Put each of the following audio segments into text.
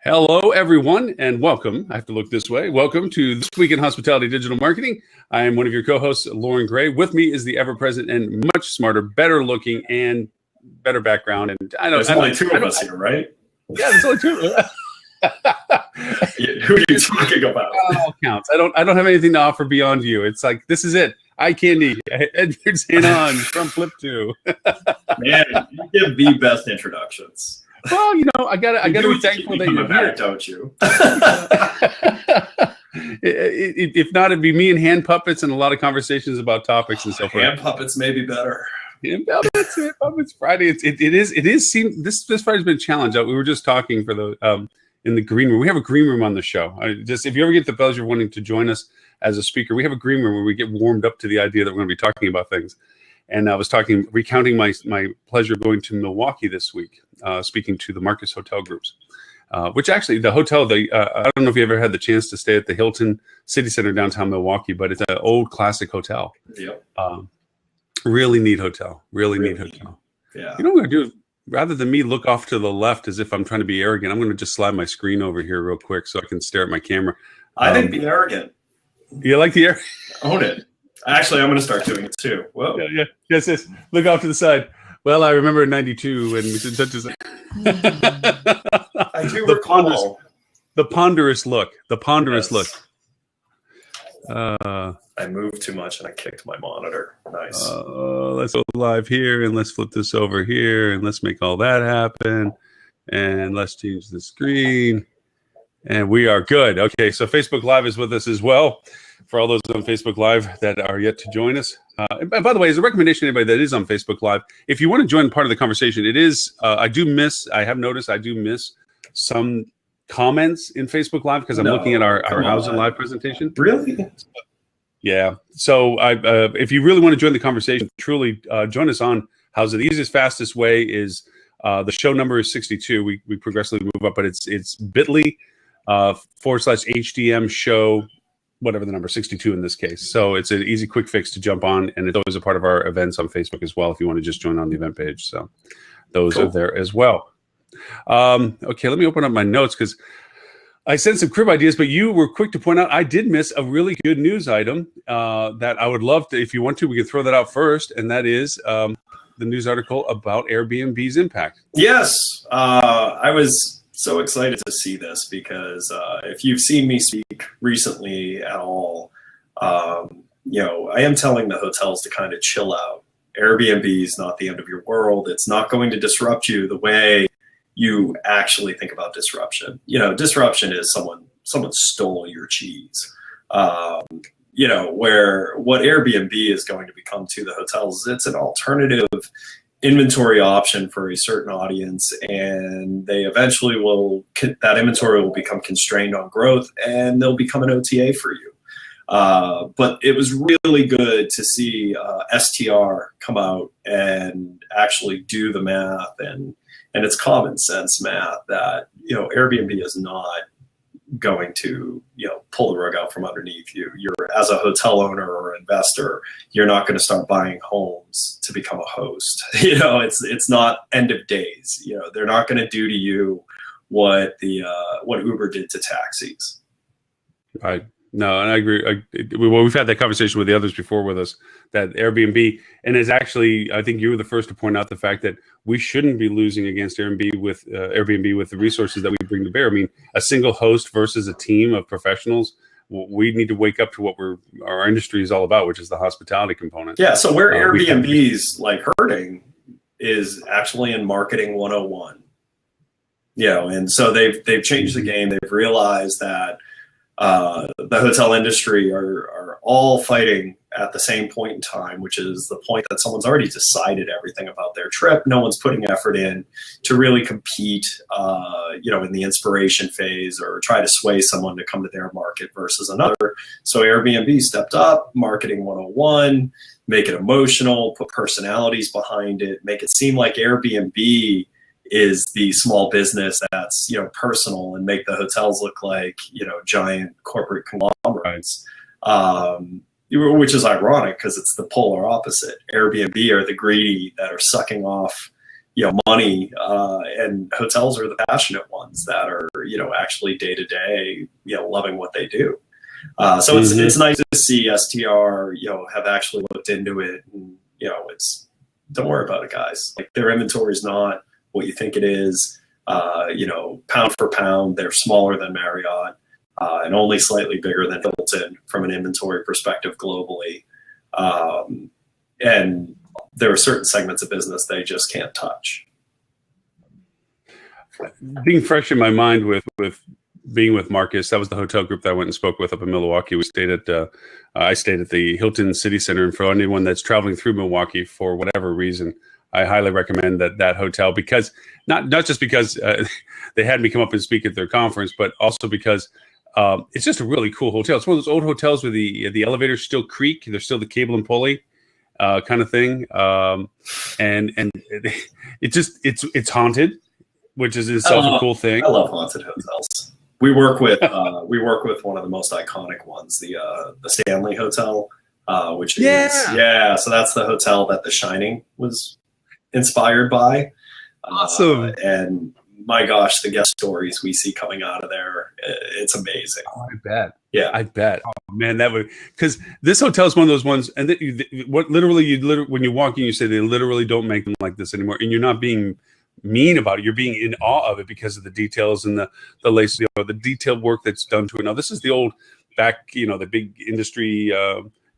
Hello, everyone, and welcome. I have to look this way. Welcome to This Week in Hospitality Digital Marketing. I am one of your co-hosts, Lauren Gray. With me is the ever-present and much smarter, better-looking, and better background. And I know there's only two of us here, right? Yeah, there's only two of us. Who are you talking about? All counts. I don't have anything to offer beyond you. It's like, this is it. Eye candy. Edward St. Onge from Flip 2. Man, you give the best introductions. Well, I gotta be thankful that you're here, don't you? If not, it'd be me and hand puppets and a lot of conversations about topics and so forth. Hand puppets may be better. Hand puppets Friday. This Friday's been a challenge. We were just talking for the in the green room. We have a green room on the show. If you ever get the pleasure of wanting to join us as a speaker, we have a green room where we get warmed up to the idea that we're going to be talking about things. And I was recounting my pleasure going to Milwaukee this week, speaking to the Marcus Hotel groups, which actually the hotel, I don't know if you ever had the chance to stay at the Hilton City Center downtown Milwaukee, but it's an old classic hotel. Yep. Really neat hotel. Really neat hotel. Yeah. You know what I'm going to do? Rather than me look off to the left as if I'm trying to be arrogant, I'm going to just slide my screen over here real quick so I can stare at my camera. I think be arrogant. You like the air? Own it. Actually, I'm going to start doing it too. Whoa. Yeah. Yes. Look off to the side. Well, I remember in '92 when we said touches. I do recall the ponderous look. The ponderous look. I moved too much and I kicked my monitor. Nice. Let's go live here and let's flip this over here and let's make all that happen. And let's change the screen. And we are good. Okay, so Facebook Live is with us as well. For all those on Facebook Live that are yet to join us. And by the way, as a recommendation to anybody that is on Facebook Live, if you want to join part of the conversation, it is, I have noticed I do miss some comments in Facebook Live because I'm looking at our How's It Live presentation. Really? Yeah. So if you really want to join the conversation, truly join us on How's It. The easiest, fastest way is the show number is 62. We progressively move up, but it's bit.ly /HDM show, whatever the number, 62 in this case. So it's an easy, quick fix to jump on, and it's always a part of our events on Facebook as well if you want to just join on the event page. So those are there as well. Okay, let me open up my notes because I sent some crib ideas, but you were quick to point out I did miss a really good news item that I would love to, if you want to, we can throw that out first, and that is the news article about Airbnb's impact. Yes, I was so excited to see this because if you've seen me speak recently at all, I am telling the hotels to kind of chill out. Airbnb is not the end of your world. It's not going to disrupt you the way you actually think about disruption. Disruption is someone stole your cheese. Where what Airbnb is going to become to the hotels, it's an alternative inventory option for a certain audience, and they eventually that inventory will become constrained on growth and they'll become an OTA for you. But it was really good to see STR come out and actually do the math, and it's common sense math that, Airbnb is not going to, pull the rug out from underneath you. You're, as a hotel owner or investor, you're not going to start buying homes to become a host. It's not end of days. They're not going to do to you what Uber did to taxis. Right. No, and I agree. We've had that conversation with the others before with us, that Airbnb, and is actually, I think you were the first to point out the fact that we shouldn't be losing against Airbnb with the resources that we bring to bear. I mean, a single host versus a team of professionals. We need to wake up to what our industry is all about, which is the hospitality component. Yeah. So where Airbnb's hurting is actually in marketing 101. And so they've changed the game. They've realized that the hotel industry are all fighting at the same point in time, which is the point that someone's already decided everything about their trip. No one's putting effort in to really compete, in the inspiration phase or try to sway someone to come to their market versus another. So Airbnb stepped up, marketing 101, make it emotional, put personalities behind it, make it seem like Airbnb is the small business that's, personal, and make the hotels look like, giant corporate conglomerates, which is ironic because it's the polar opposite. Airbnb are the greedy that are sucking off, money, and hotels are the passionate ones that are, actually day to day, loving what they do. So it's nice to see STR, have actually looked into it, and don't worry about it, guys. Like, their inventory is not what you think it is. Pound for pound, they're smaller than Marriott, and only slightly bigger than Hilton from an inventory perspective globally. And there are certain segments of business they just can't touch. Being fresh in my mind with being with Marcus, that was the hotel group that I went and spoke with up in Milwaukee. We stayed at I stayed at the Hilton City Center, and for anyone that's traveling through Milwaukee for whatever reason, I highly recommend that hotel, because not just because they had me come up and speak at their conference, but also because it's just a really cool hotel. It's one of those old hotels where the elevators still creak. There's still the cable and pulley kind of thing, and it's haunted, which is itself a cool thing. I love haunted hotels. We work with one of the most iconic ones, the Stanley Hotel, which is so that's the hotel that The Shining was inspired by. Awesome. And my gosh, the guest stories we see coming out of there, it's amazing. Oh, I bet. Yeah, I bet. Oh man, that would, because this hotel is one of those ones, and when you walk in, you say they literally don't make them like this anymore, and you're not being mean about it. You're being in awe of it because of the details and the lace, the detailed work that's done to it. Now, this is the old back, the big industry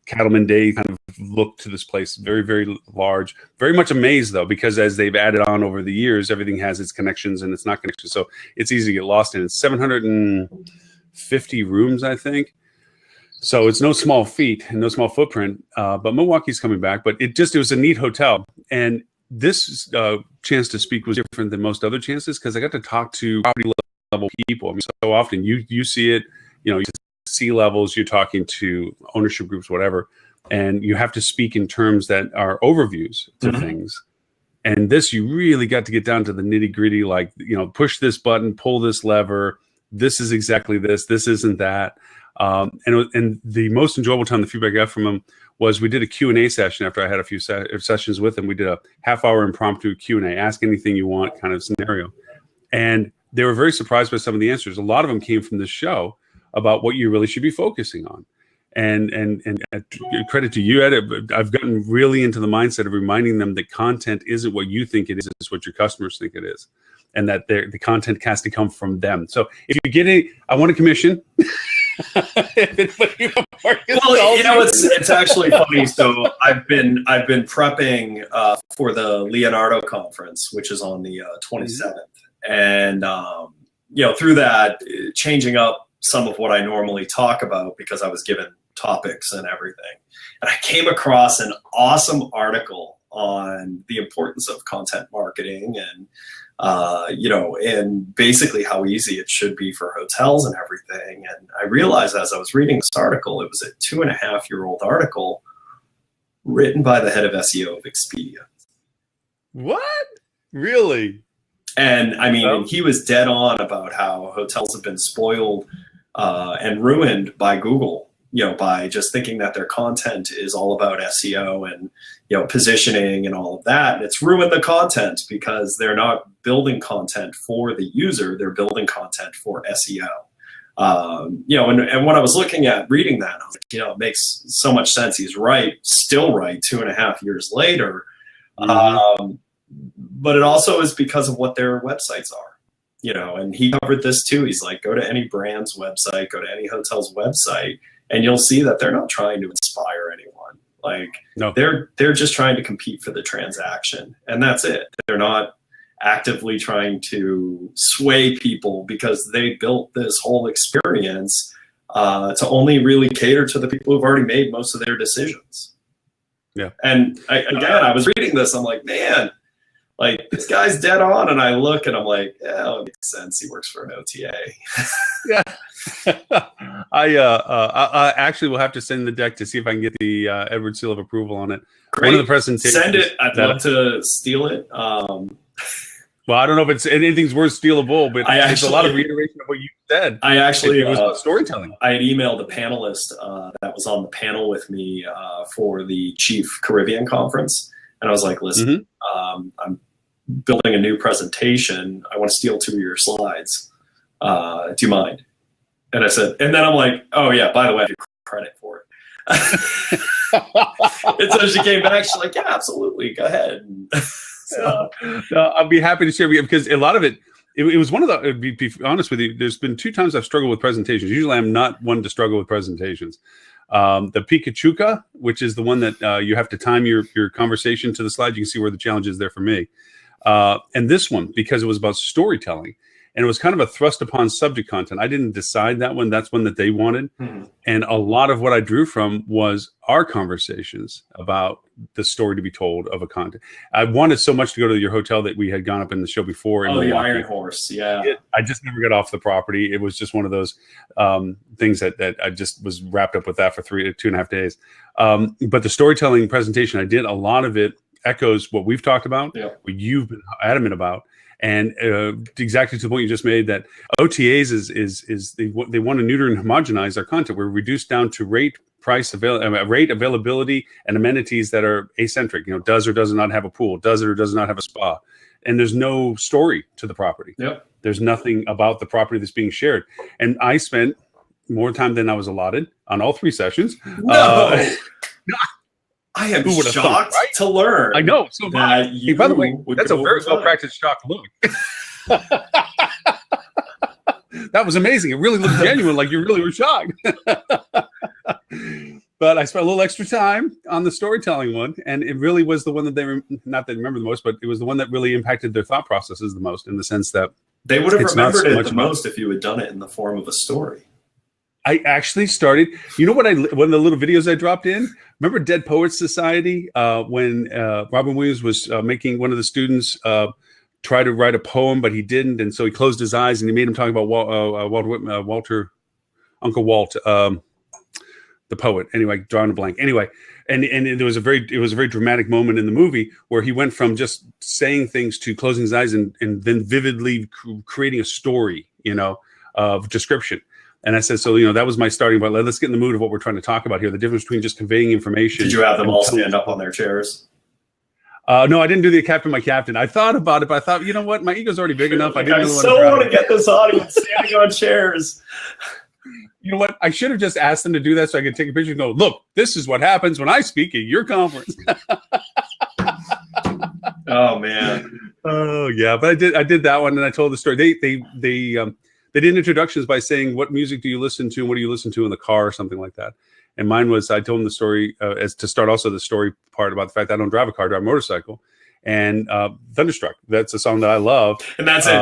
Cattleman Day kind of look to this place. Very, very large. Very much amazed, though, because as they've added on over the years, everything has its connections and it's not connections. So it's easy to get lost in. It's 750 rooms, I think. So it's no small feat and no small footprint. But Milwaukee's coming back. But it was a neat hotel. And this chance to speak was different than most other chances because I got to talk to property level people. I mean, so often you see it, you see levels, you're talking to ownership groups, whatever, and you have to speak in terms that are overviews to things. And this, you really got to get down to the nitty gritty, like, push this button, pull this lever. This is exactly this. This isn't that. And the most enjoyable time, the feedback I got from them was we did a Q&A session after I had a few sessions with them. We did a half-hour impromptu Q&A, ask anything you want kind of scenario. And they were very surprised by some of the answers. A lot of them came from this show about what you really should be focusing on. And credit to you, Ed, I've gotten really into the mindset of reminding them that content isn't what you think it is, it's what your customers think it is. And that the content has to come from them. So if you get I want a commission. Well, it's actually funny. So I've been prepping for the Leonardo conference, which is on the 27th, and through that, changing up some of what I normally talk about because I was given topics and everything, and I came across an awesome article on the importance of content marketing and and basically how easy it should be for hotels and everything. And I realized as I was reading this article, it was a 2.5-year-old article written by the head of SEO of Expedia. What? Really? And I mean, he was dead on about how hotels have been spoiled and ruined by Google, by just thinking that their content is all about SEO and, positioning and all of that. And it's ruined the content because they're not building content for the user, they're building content for SEO. And when I was looking at reading that, I was like, it makes so much sense. He's right, still right 2.5 years later. But it also is because of what their websites are, and he covered this too. He's like, go to any brand's website, go to any hotel's website, and you'll see that they're not trying to inspire anyone. Like, no. They're just trying to compete for the transaction, and that's it. They're not actively trying to sway people because they built this whole experience to only really cater to the people who've already made most of their decisions. Yeah. And I was reading this, I'm like, man, like, this guy's dead on. And I look and I'm like, yeah, it makes sense. He works for an OTA. Yeah. I actually will have to send the deck to see if I can get the Edward seal of approval on it. Great. One of the presentations. Send it. I'd love to steal it. Well, I don't know if anything's worth stealable, but it's a lot of reiteration of what you said. It was about storytelling. I had emailed a panelist that was on the panel with me for the Chief Caribbean Conference. And I was like, listen, I'm building a new presentation. I want to steal 2 of your slides. Do you mind? And I said, and then I'm like, oh yeah, by the way, I give credit for it. And so she came back, she's like, yeah, absolutely, go ahead. So. I'll be happy to share with you, because a lot of it was one of the, be honest with you, there's been 2 times I've struggled with presentations. Usually I'm not one to struggle with presentations. The Pikachuka, which is the one that you have to time your conversation to the slide. You can see where the challenge is there for me. And this one, because it was about storytelling, and it was kind of a thrust upon subject content. I didn't decide that one. That's one that they wanted. Mm-hmm. And a lot of what I drew from was our conversations about the story to be told of a content. I wanted so much to go to your hotel that we had gone up in the show before. Oh, the Iron Horse. Yeah. I just never got off the property. It was just one of those things that I just was wrapped up with that for 2.5 days. But the storytelling presentation I did, a lot of it echoes what we've talked about, what you've been adamant about. And exactly to the point you just made, that OTAs is they want to neuter and homogenize their content. We're reduced down to rate, availability, and amenities that are acentric. Does or does not have a pool, does or does not have a spa, and there's no story to the property. Yep. There's nothing about the property that's being shared. And I spent more time than I was allotted on all 3 sessions. No. I am shocked to learn. I know. So that hey, by the way, that's a very well-practiced shock look. That was amazing. It really looked genuine, like you really were shocked. But I spent a little extra time on the storytelling one, and it really was the one that they not that remember the most, but it was the one that really impacted their thought processes the most, in the sense that they would have remembered it the most if you had done it in the form of a story. I actually started, one of the little videos I dropped in, remember Dead Poets Society, when Robin Williams was making one of the students try to write a poem, but he didn't. And so he closed his eyes and he made him talk about Uncle Walt, the poet. Anyway, drawing a blank. Anyway, and it was a very dramatic moment in the movie where he went from just saying things to closing his eyes and then vividly creating a story, of description. And I said, so, that was my starting point. Let's get in the mood of what we're trying to talk about here. The difference between just conveying information. Did you have them all stand up on their chairs? No, I didn't do the captain, my captain. I thought about it, but I thought, you know what? My ego's already big enough. I still want to get this audience standing on chairs. You know what? I should have just asked them to do that so I could take a picture and go, look, this is what happens when I speak at your conference. Oh, man. Oh, yeah. But I did that one, and I told the story. They did introductions by saying, what music do you listen to and what do you listen to in the car or something like that. And mine was, I told them the story as to start also the story part about the fact that I don't drive a car, I drive a motorcycle. And Thunderstruck, that's a song that I love. And that's it.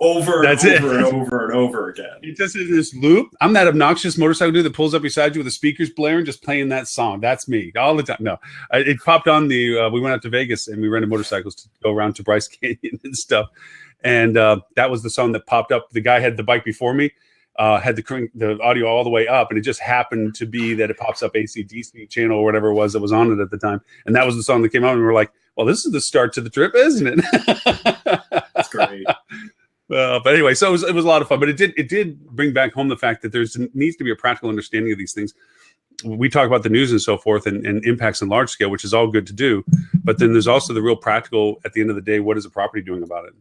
Over and over again. It just is this loop. I'm that obnoxious motorcycle dude that pulls up beside you with the speakers blaring, just playing that song. That's me all the time. No, it popped on we went out to Vegas and we rented motorcycles to go around to Bryce Canyon and stuff. And that was the song that popped up. The guy had the bike before me, had the audio all the way up, and it just happened to be that it pops up AC/DC channel or whatever it was that was on it at the time. And that was the song that came out, and we were like, well, this is the start to the trip, isn't it? That's great. But anyway, so it was a lot of fun. But it did bring back home the fact that needs to be a practical understanding of these things. We talk about the news and so forth and impacts on large scale, which is all good to do. But then there's also the real practical, at the end of the day, what is a property doing about it?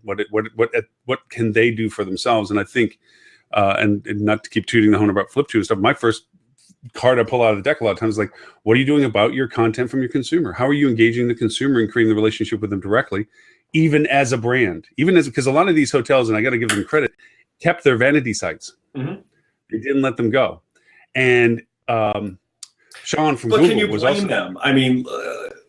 What can they do for themselves? And I think, and not to keep tooting the horn about Flip2 and stuff, my first card I pull out of the deck a lot of times is like, what are you doing about your content from your consumer? How are you engaging the consumer and creating the relationship with them directly, even as a brand? Because a lot of these hotels, and I got to give them credit, kept their vanity sites. Mm-hmm. They didn't let them go. And Sean from Google can you was blame also them? I mean,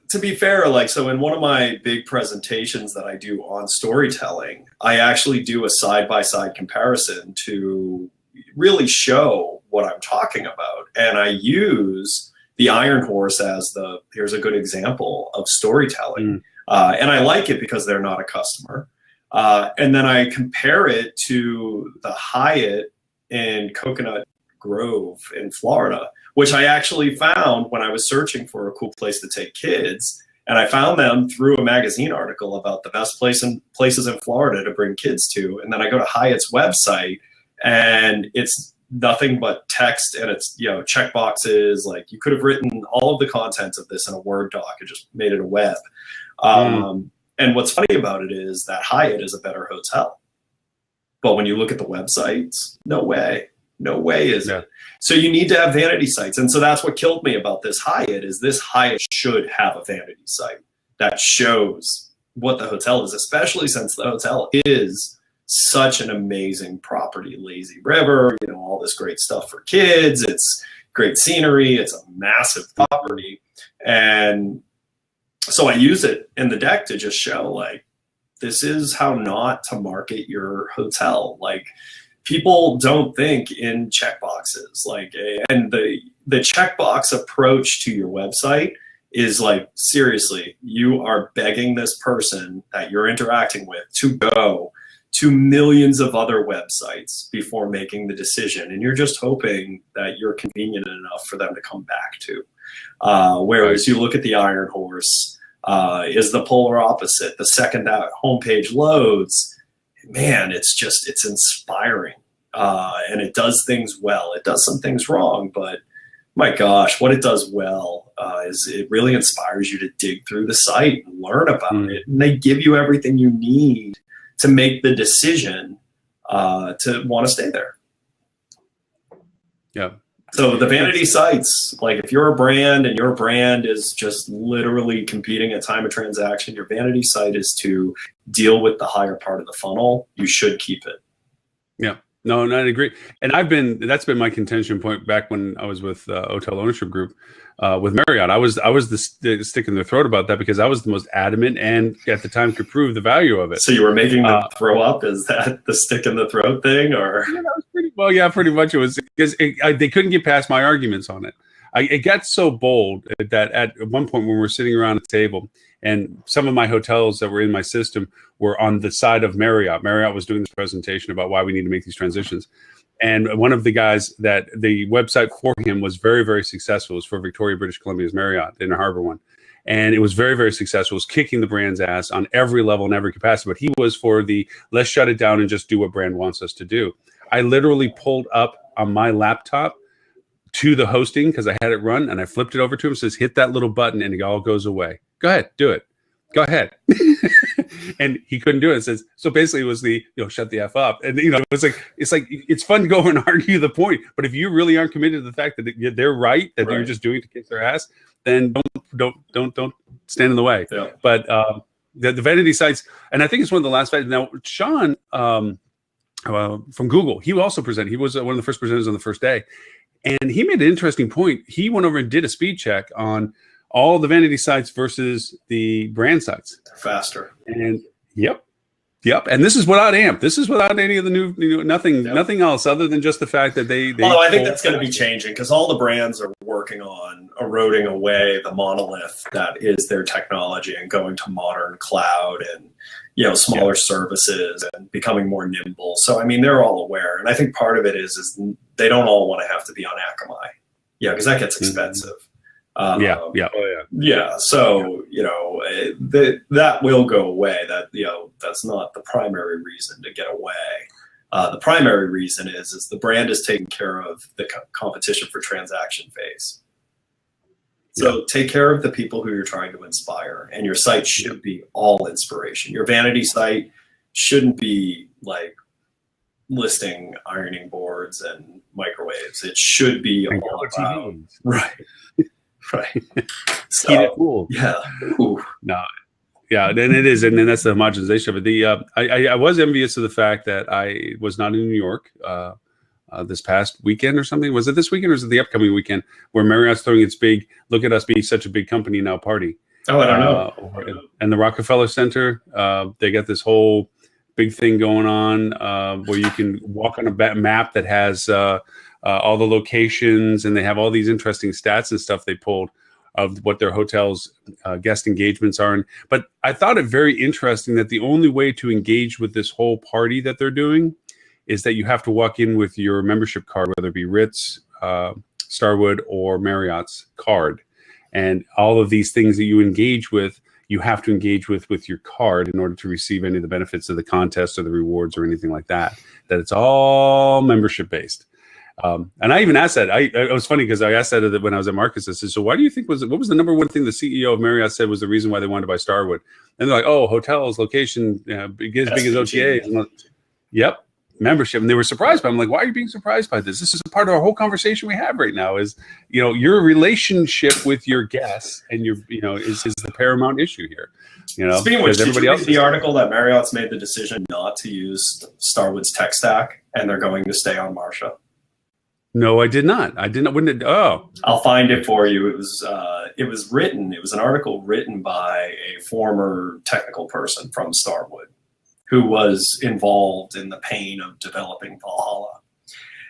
to be fair, so in one of my big presentations that I do on storytelling, I actually do a side-by-side comparison to really show what I'm talking about. And I use the Iron Horse as here's a good example of storytelling. And I like it because they're not a customer. And then I compare it to the Hyatt in Coconut Grove in Florida, which I actually found when I was searching for a cool place to take kids. And I found them through a magazine article about the best places in Florida to bring kids to. And then I go to Hyatt's website and it's nothing but text, and it's, check boxes. Like, you could have written all of the contents of this in a Word doc and just made it a web. And And what's funny about it is that Hyatt is a better hotel. But when you look at the websites, no way is it. So you need to have vanity sites. And so that's what killed me about this Hyatt is this Hyatt should have a vanity site that shows what the hotel is, especially since the hotel is such an amazing property, lazy river, you know, all this great stuff for kids. It's great scenery. It's a massive property. And so I use it in the deck to just show like, this is how not to market your hotel. Like people don't think in checkboxes, like, and the checkbox approach to your website is like, seriously, you are begging this person that you're interacting with to go to millions of other websites before making the decision. And you're just hoping that you're convenient enough for them to come back to. Whereas you look at the Iron Horse, is the polar opposite. The second that homepage loads, man, it's inspiring. And it does things well. It does some things wrong, but my gosh, what it does well is it really inspires you to dig through the site and learn about it. And they give you everything you need to make the decision to want to stay there. Yeah. So the vanity sites, like if you're a brand and your brand is just literally competing at time of transaction, your vanity site is to deal with the higher part of the funnel. You should keep it. Yeah. No, I agree. And that's been my contention point back when I was with Hotel Ownership Group with Marriott. I was the stick in their throat about that because I was the most adamant and at the time could prove the value of it. So you were making them throw up? Is that the stick in the throat thing? Or yeah, that was pretty much it was because they couldn't get past my arguments on it. It got so bold that at one point when we were sitting around a table and some of my hotels that were in my system were on the side of Marriott. Marriott was doing this presentation about why we need to make these transitions. And one of the guys that the website for him was very, very successful. It was for Victoria, British Columbia's Marriott, in the Harbor one. And it was very, very successful. It was kicking the brand's ass on every level and every capacity. But he was for the let's shut it down and just do what brand wants us to do. I literally pulled up on my laptop to the hosting because I had it run and I flipped it over to him. Says, hit that little button and it all goes away. Go ahead, do it. Go ahead. And he couldn't do it. It says, so basically it was shut the F up. And, it's fun to go and argue the point. But if you really aren't committed to the fact that they're right, that you're just doing it to kick their ass, then don't stand in the way. Yeah. But the vanity sites, and I think it's one of the last. Now, Sean from Google, he also presented. He was one of the first presenters on the first day. And he made an interesting point. He went over and did a speed check on all the vanity sites versus the brand sites. Faster. And yep. And this is without AMP. This is without any of the new, nothing else other than just the fact that they although I think that's going to be changing because all the brands are working on eroding away the monolith that is their technology and going to modern cloud and, smaller services and becoming more nimble. So, I mean, they're all aware. And I think part of it is they don't all want to have to be on Akamai. Yeah, because that gets expensive. Yeah. So, that will go away. That's not the primary reason to get away. The primary reason is the brand is taking care of the competition for transaction phase. So take care of the people who you're trying to inspire, and your site should be all inspiration. Your vanity site shouldn't be like listing ironing boards and microwaves. It should be all about right. So, cool. Yeah. Ooh. No. Yeah, and it is, and then that's the homogenization of it. I was envious of the fact that I was not in New York this past weekend or something. Was it this weekend or was it the upcoming weekend where Marriott's throwing its big look at us being such a big company now party? Oh, I don't know. And the Rockefeller Center, they got this whole big thing going on where you can walk on a map that has all the locations, and they have all these interesting stats and stuff they pulled of what their hotels' guest engagements are. But I thought it very interesting that the only way to engage with this whole party that they're doing is that you have to walk in with your membership card, whether it be Ritz, Starwood, or Marriott's card. And all of these things that you engage with, you have to engage with your card in order to receive any of the benefits of the contest or the rewards or anything like that. That it's all membership based. And I even asked that. It was funny because I asked that when I was at Marcus. I said, "So why do you think what was the number one thing the CEO of Marriott said was the reason why they wanted to buy Starwood?" And they're like, "Oh, hotels, location, big as OTAs." And yep, membership. And they were surprised by it. I'm like, "Why are you being surprised by this? This is a part of our whole conversation we have right now. Is your relationship with your guests and is the paramount issue here." Speaking of which, did you read the article that Marriott's made the decision not to use Starwood's tech stack and they're going to stay on Marsha? No, I did not. Oh, I'll find it for you. It was an article written by a former technical person from Starwood who was involved in the pain of developing Valhalla.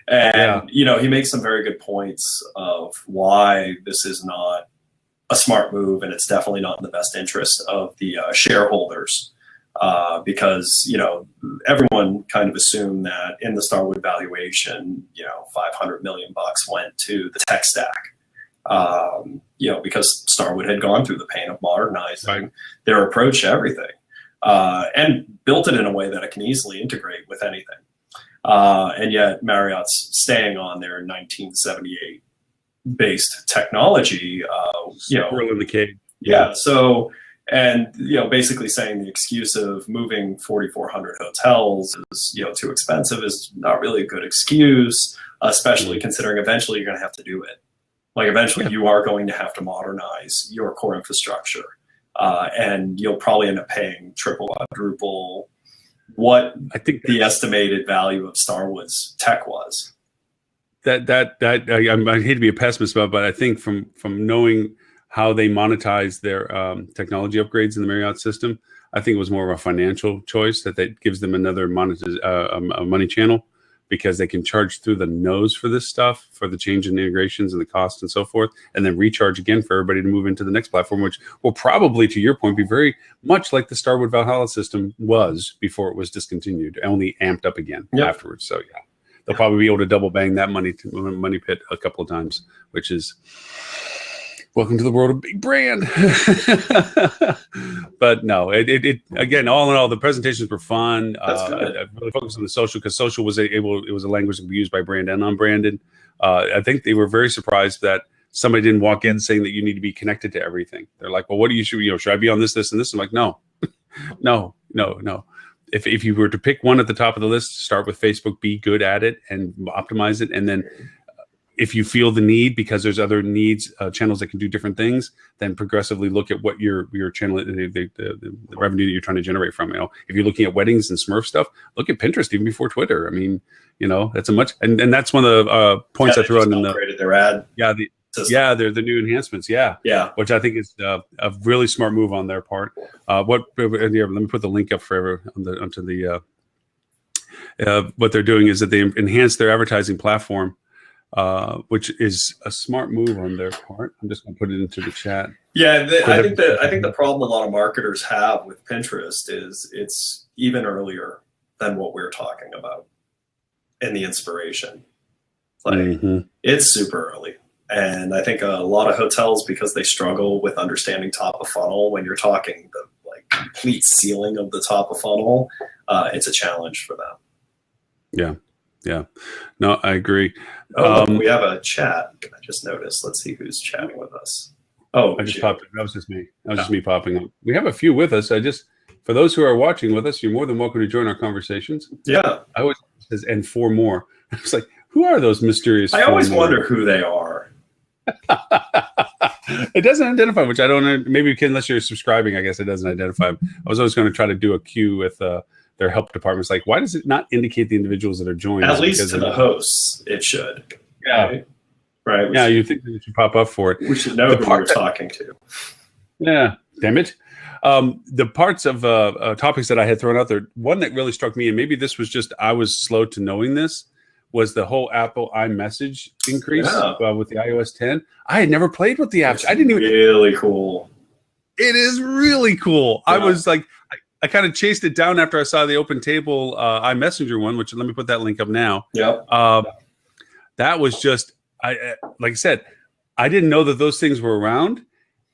And, he makes some very good points of why this is not a smart move, and it's definitely not in the best interest of the shareholders. Because everyone kind of assumed that in the Starwood valuation, $500 million went to the tech stack. Because Starwood had gone through the pain of modernizing their approach to everything, and built it in a way that it can easily integrate with anything. And yet Marriott's staying on their 1978 based technology. Squirrel in the cage. Yeah. So. And, basically saying the excuse of moving 4,400 hotels is, too expensive is not really a good excuse, especially considering eventually you're going to have to do it. Like eventually you are going to have to modernize your core infrastructure. And you'll probably end up paying triple, quadruple what I think the estimated value of Starwood's tech was. I hate to be a pessimist about it, but I think from knowing how they monetize their technology upgrades in the Marriott system, I think it was more of a financial choice that gives them another a money channel, because they can charge through the nose for this stuff, for the change in integrations and the cost and so forth, and then recharge again for everybody to move into the next platform, which will probably, to your point, be very much like the Starwood Valhalla system was before it was discontinued, only amped up again afterwards. So they'll probably be able to double bang that money pit a couple of times, which is... welcome to the world of big brand. But no, it again, all in all, the presentations were fun. I really focused on the social, because social was it was a language that could be used by brand and unbranded. I think they were very surprised that somebody didn't walk in saying that you need to be connected to everything. They're like, well, what do you should I be on this, and this? I'm like, no. If you were to pick one at the top of the list, start with Facebook, be good at it and optimize it, and then if you feel the need, because there's other needs, channels that can do different things, then progressively look at what your channel, the revenue that you're trying to generate from. If you're looking at weddings and Smurf stuff, look at Pinterest even before Twitter. I mean, that's a much, and that's one of the points I threw out in their ad. They're the new enhancements. Which I think is a really smart move on their part. Let me put the link up for onto the what they're doing is that they enhance their advertising platform, which is a smart move on their part. I'm just going to put it into the chat. Yeah, I think the problem a lot of marketers have with Pinterest is it's even earlier than what we're talking about in the inspiration. It's super early. And I think a lot of hotels, because they struggle with understanding top of funnel, when you're talking the complete ceiling of the top of funnel, it's a challenge for them. Yeah. No, I agree. We have a chat. I just noticed. Let's see who's chatting with us. Oh, I just popped. That was just me. Just me popping up. We have a few with us. For those who are watching with us, you're more than welcome to join our conversations. Yeah. I always says, and 4 more. I was like, who are those mysterious? I always wonder who they are. It doesn't identify, which I don't know. Maybe unless you're subscribing, I guess it doesn't identify them. I was always going to try to do a queue with their help departments. Like, why does it not indicate the individuals that are joining? At least to the hosts, it should. Yeah. Right. Yeah, you think it should pop up for it. We should know who we're talking to. Yeah. Damn it. The parts of topics that I had thrown out there, one that really struck me, and maybe this was just I was slow to knowing this, was the whole Apple iMessage increase with the iOS 10. I had never played with the apps. I didn't even. Really cool. It is really cool. Yeah. I was like, I kind of chased it down after I saw the Open Table iMessenger one, which let me put that link up now. Yep. That was just, like I said, I didn't know that those things were around.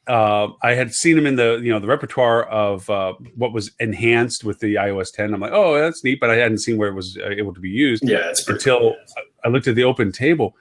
I had seen them in the repertoire of what was enhanced with the iOS 10. I'm like, oh, that's neat, but I hadn't seen where it was able to be used. Yeah, it's until I looked at the open table.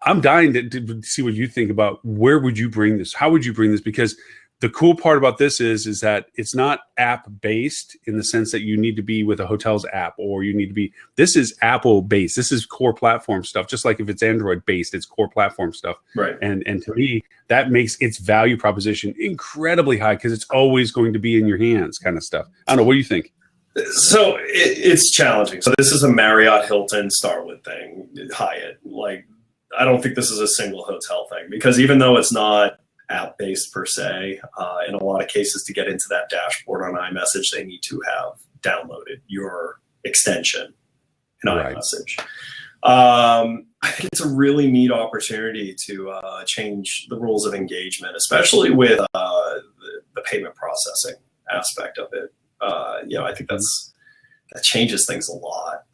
I'm dying to see what you think about where would you bring this? How would you bring this? Because the cool part about this is that it's not app based in the sense that you need to be with a hotel's app, or you need to be, this is Apple based. This is core platform stuff. Just like if it's Android based, it's core platform stuff. Right. And to me, that makes its value proposition incredibly high because it's always going to be in your hands kind of stuff. I don't know. What do you think? So it's challenging. So this is a Marriott, Hilton, Starwood thing, Hyatt. Like, I don't think this is a single hotel thing, because even though it's not app-based per se, in a lot of cases, to get into that dashboard on iMessage, they need to have downloaded your extension in iMessage. I think it's a really neat opportunity to change the rules of engagement, especially with the payment processing aspect of it. I think that changes things a lot.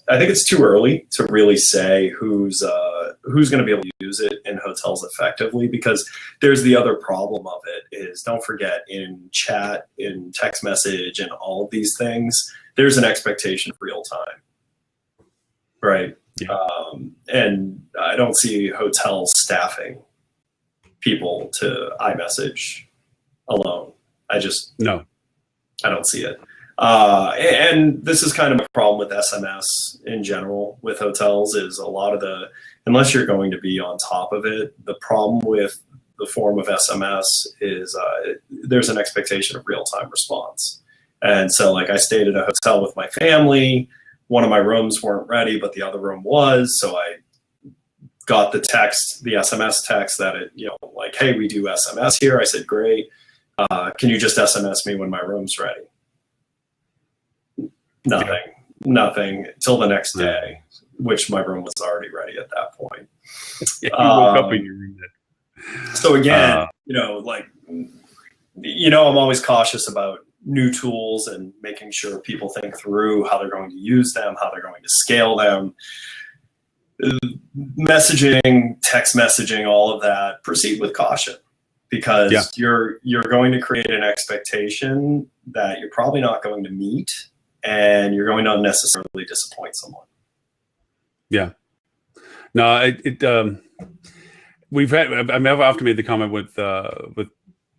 I think it's too early to really say who's going to be able to use it in hotels effectively, because there's the other problem of it is, don't forget, in chat, in text message, and all of these things, there's an expectation of real time, right? Yeah. And I don't see hotels staffing people to iMessage alone. I don't see it. And this is kind of a problem with SMS in general with hotels, is a lot of unless you're going to be on top of it, the problem with the form of SMS is there's an expectation of real-time response. And so, like, I stayed at a hotel with my family. One of my rooms weren't ready, but the other room was. So I got the SMS text that like, hey, we do SMS here. I said, great. Can you just SMS me when my room's ready? Nothing till the next day, which my room was already ready at that point. Yeah, you woke up and you read it. So again, I'm always cautious about new tools and making sure people think through how they're going to use them, how they're going to scale them. Messaging, text messaging, all of that, proceed with caution, because you're going to create an expectation that you're probably not going to meet, and you're going to unnecessarily disappoint someone. Yeah. No, I've often made the comment with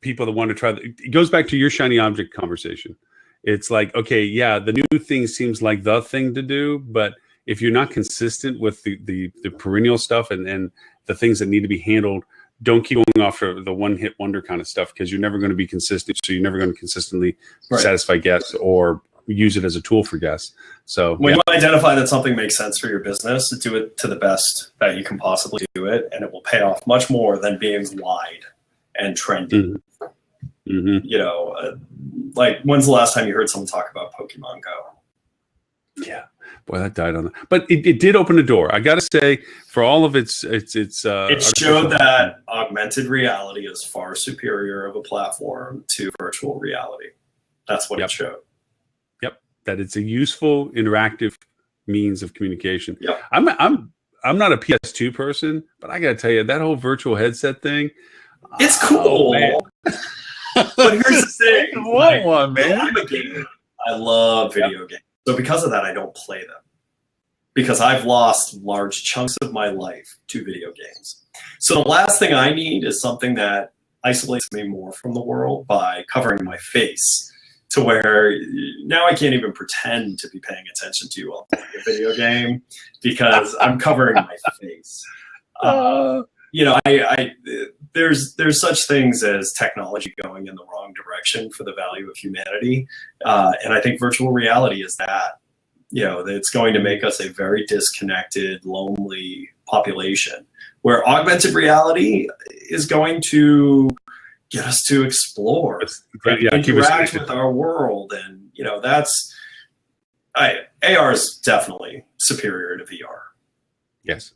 people that want to try. It goes back to your shiny object conversation. It's like, okay, yeah, the new thing seems like the thing to do, but if you're not consistent with the perennial stuff and the things that need to be handled, don't keep going off for the one-hit wonder kind of stuff, because you're never going to be consistent. So you're never going to consistently satisfy guests or use it as a tool for guests. So when you identify that something makes sense for your business, do it to the best that you can possibly do it, and it will pay off much more than being wide and trendy. Mm-hmm. Like, when's the last time you heard someone talk about Pokemon Go? Yeah, boy, that died on that. But it did open the door. I got to say, for all of it showed that augmented reality is far superior of a platform to virtual reality. That's what it showed. That it's a useful, interactive means of communication. Yep. I'm not a PS2 person, but I got to tell you, that whole virtual headset thing, it's cool. Man. But here's the thing. I want one, man. I'm a gamer. I love video games. So because of that, I don't play them, because I've lost large chunks of my life to video games. So the last thing I need is something that isolates me more from the world by covering my face, to where now I can't even pretend to be paying attention to you while playing a video game, because I'm covering my face. There's such things as technology going in the wrong direction for the value of humanity. And I think virtual reality is that. It's going to make us a very disconnected, lonely population, where augmented reality is going to get us to explore, interact with our world. And, AR is definitely superior to VR. Yes.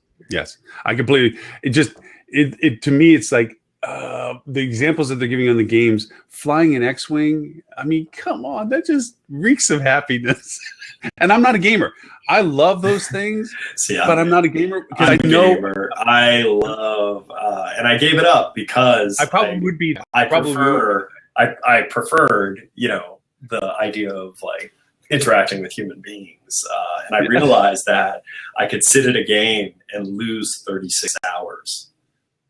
I completely, to me, it's like, the examples that they're giving on the games, flying an X-Wing. I mean, come on, that just reeks of happiness. And I'm not a gamer. I love those things, but I'm not a gamer, because I love, and I gave it up because I probably would be. I preferred, the idea of, like, interacting with human beings. And I realized that I could sit at a game and lose 36 hours.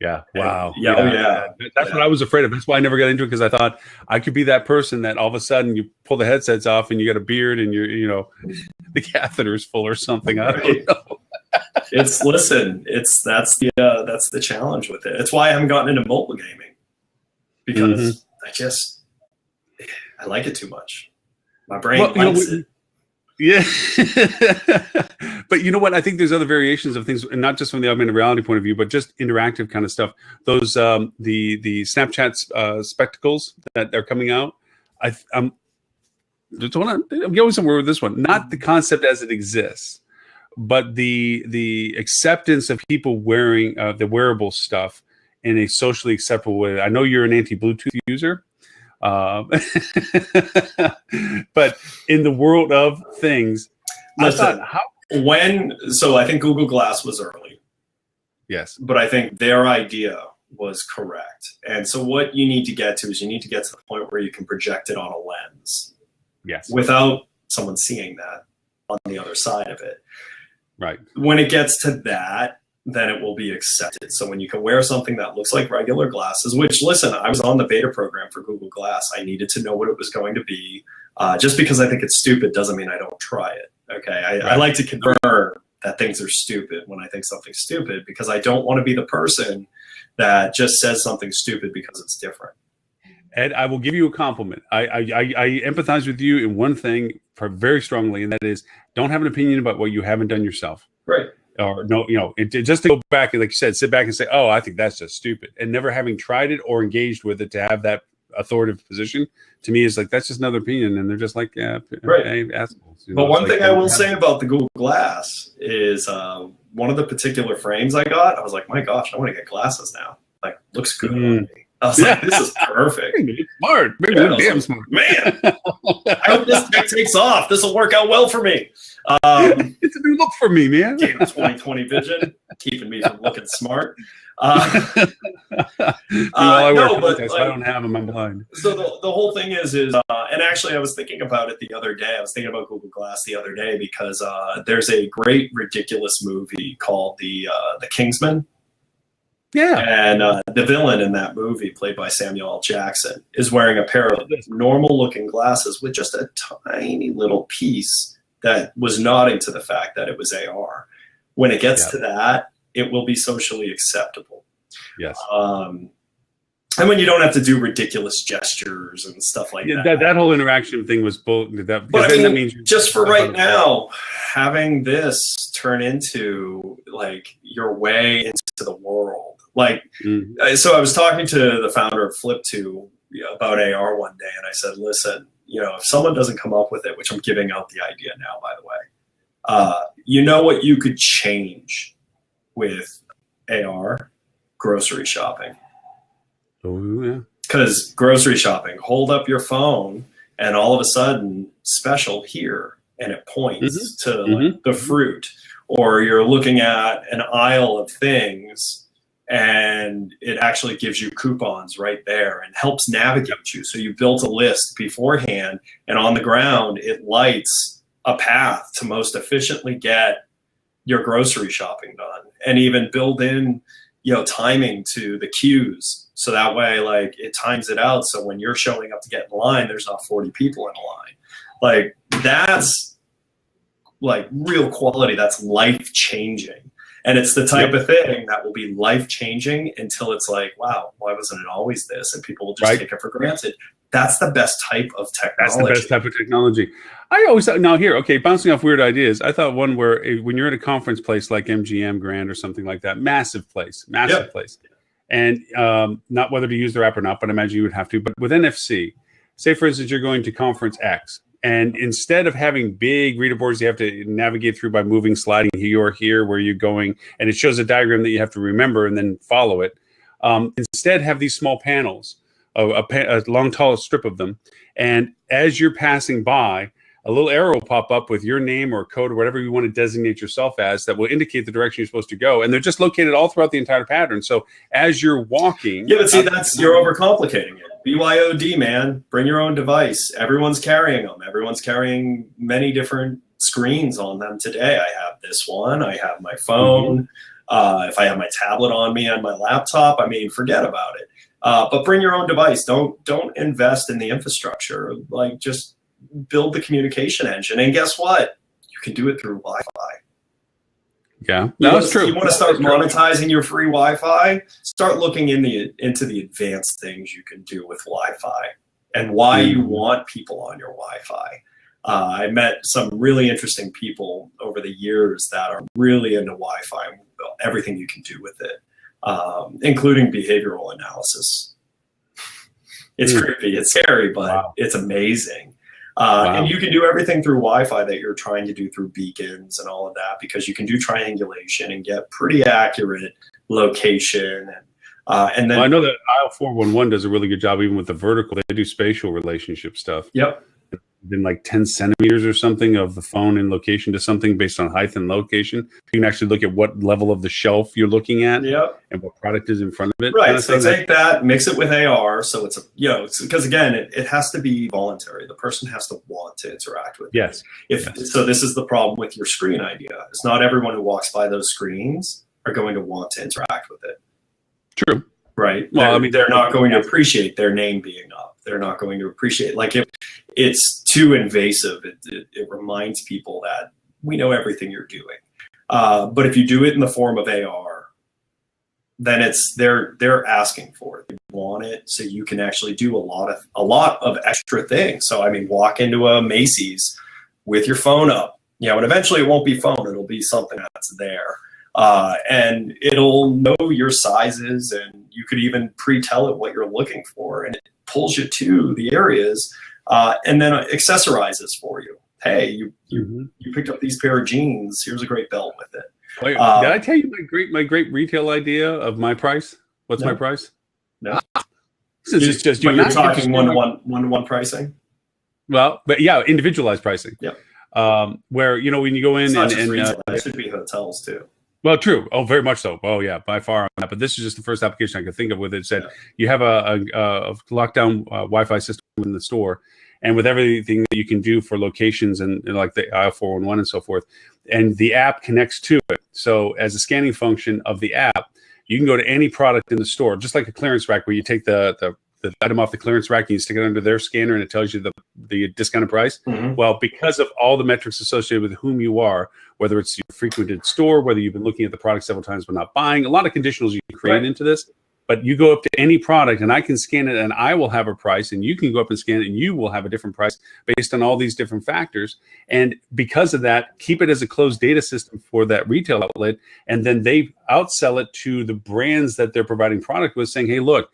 Yeah. Wow. Yeah. That's what I was afraid of. That's why I never got into it, because I thought I could be that person that all of a sudden you pull the headsets off and you got a beard and the catheter's full or something. I don't know. That's the challenge with it. It's why I haven't gotten into mobile gaming, because I like it too much. My brain likes it. Yeah. But you know what? I think there's other variations of things, and not just from the augmented reality point of view, but just interactive kind of stuff. Those the Snapchat spectacles that are coming out. I'm going somewhere with this one. Not the concept as it exists, but the acceptance of people wearing the wearable stuff in a socially acceptable way. I know you're an anti-Bluetooth user. But in the world of things, listen, I think Google Glass was early. Yes. But I think their idea was correct. And so what you need to get to is you need to get to the point where you can project it on a lens. Yes. Without someone seeing that on the other side of it. Right. When it gets to that, then it will be accepted. So when you can wear something that looks like regular glasses, which, listen, I was on the beta program for Google Glass. I needed to know what it was going to be. Just because I think it's stupid doesn't mean I don't try it. Okay. I like to confirm that things are stupid when I think something's stupid, because I don't want to be the person that just says something stupid because it's different. Ed, I will give you a compliment. I empathize with you in one thing very strongly, and that is, don't have an opinion about what you haven't done yourself. Right. Or no, just to go back, like you said, sit back and say, oh, I think that's just stupid. And never having tried it or engaged with it to have that authoritative position, to me, is like, that's just another opinion. And they're just like, yeah, right. Hey, assholes. But one thing I will say about the Google Glass is one of the particular frames I got, I was like, my gosh, I want to get glasses now. Like, looks good on me. I was like, this is perfect. Smart. Maybe damn smart. Man, I hope this tech takes off. This will work out well for me. It's a new look for me, man. Game 2020 vision, keeping me from looking smart. I don't have them. I'm blind. So the whole thing is and actually I was thinking about it the other day. I was thinking about Google Glass the other day because there's a great ridiculous movie called the Kingsman. Yeah. And the villain in that movie, played by Samuel L. Jackson, is wearing a pair of normal-looking glasses with just a tiny little piece that was nodding to the fact that it was AR. When it gets to that, it will be socially acceptable. Yes. And when you don't have to do ridiculous gestures and stuff like that. That whole interaction thing was bull. But I mean, that means just for right now, having this turn into like your way into the world. Like, so I was talking to the founder of Flip2 about AR one day, and I said, listen, if someone doesn't come up with it, which I'm giving out the idea now, by the way, what you could change with AR? Grocery shopping. Oh, yeah. Because grocery shopping, hold up your phone, and all of a sudden, special here, and it points to like the fruit, or you're looking at an aisle of things, and it actually gives you coupons right there and helps navigate you. So you built a list beforehand, and on the ground, it lights a path to most efficiently get your grocery shopping done, and even build in, timing to the queues. So that way, like, it times it out. So when you're showing up to get in line, there's not 40 people in a line. Like, that's like real quality. That's life changing. And it's the type of thing that will be life-changing until it's like, wow, why wasn't it always this? And people will just take it for granted. That's the best type of technology. That's the best type of technology. I always thought, now here, okay, bouncing off weird ideas, I thought one where when you're at a conference place like MGM Grand or something like that, massive place. And not whether to use their app or not, but I imagine you would have to. But with NFC, say, for instance, you're going to conference X, and instead of having big reader boards you have to navigate through by moving, sliding here or here where you're going, and it shows a diagram that you have to remember and then follow it, instead have these small panels, a long, tall strip of them. And as you're passing by, a little arrow will pop up with your name or code or whatever you want to designate yourself as that will indicate the direction you're supposed to go. And they're just located all throughout the entire pattern. So as you're walking. Yeah, but see, you're overcomplicating it. BYOD, man. Bring your own device. Everyone's carrying them. Everyone's carrying many different screens on them today. I have this one. I have my phone. If I have my tablet on me and my laptop, I mean, forget about it. But bring your own device. Don't invest in the infrastructure. Like, just build the communication engine. And guess what? You can do it through Wi-Fi. Yeah, that's true. You want to start monetizing your free Wi-Fi? Start looking into the advanced things you can do with Wi-Fi and why you want people on your Wi-Fi. I met some really interesting people over the years that are really into Wi-Fi and everything you can do with it, including behavioral analysis. It's creepy, it's scary, but it's amazing. And you can do everything through Wi-Fi that you're trying to do through beacons and all of that, because you can do triangulation and get pretty accurate location. And then I know that IL 411 does a really good job, even with the vertical. They do spatial relationship stuff. Yep. Within like 10 centimeters or something of the phone in location to something based on height and location. You can actually look at what level of the shelf you're looking at and what product is in front of it. Right. So take that, mix it with AR. So it's, because again, it has to be voluntary. The person has to want to interact with it. So this is the problem with your screen idea. It's not everyone who walks by those screens are going to want to interact with it. True. Right. Well, they're not going to appreciate their name being up. They're not going to appreciate, like, if it's too invasive, it reminds people that we know everything you're doing. But if you do it in the form of AR, then they're asking for it. They want it, so you can actually do a lot of extra things. So I mean, walk into a Macy's with your phone up, and eventually it won't be phone, it'll be something that's there. And it'll know your sizes, and you could even pre-tell it what you're looking for, and it pulls you to the areas, and then accessorizes for you. Hey, you picked up these pair of jeans. Here's a great belt with it. Wait, did I tell you my great retail idea of my price? What's my price? No. Since it's just you're talking one-to-one pricing. Well, but yeah, individualized pricing. Yep. Where when you go in it should be hotels too. Well, true. Oh, very much so. Oh, yeah, by far on that. But this is just the first application I could think of with it. It said you have a lockdown Wi-Fi system in the store, and with everything that you can do for locations and like the IL 411 and so forth, and the app connects to it. So as a scanning function of the app, you can go to any product in the store, just like a clearance rack where you take the item off the clearance rack and you stick it under their scanner and it tells you the discounted price. Well, because of all the metrics associated with whom you are, whether it's your frequented store, whether you've been looking at the product several times but not buying, a lot of conditionals you can create into this. But you go up to any product and I can scan it and I will have a price, and you can go up and scan it and you will have a different price based on all these different factors. And because of that, keep it as a closed data system for that retail outlet. And then they outsell it to the brands that they're providing product with, saying, hey, look,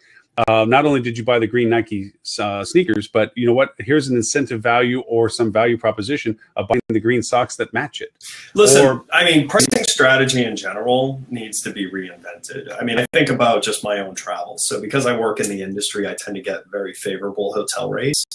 not only did you buy the green Nike sneakers, but you know what? Here's an incentive value or some value proposition of buying the green socks that match it. Listen, pricing strategy in general needs to be reinvented. I think about just my own travels. So because I work in the industry, I tend to get very favorable hotel rates.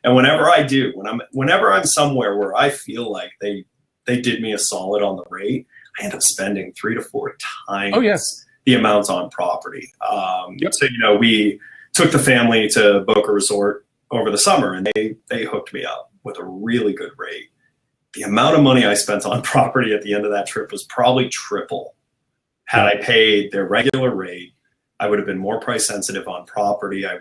And whenever I do, whenever I'm somewhere where I feel like they did me a solid on the rate, I end up spending 3 to 4 times the amounts on property. So, we took the family to Boca Resort over the summer, and they hooked me up with a really good rate. The amount of money I spent on property at the end of that trip was probably triple. Had I paid their regular rate, I would have been more price sensitive on property. I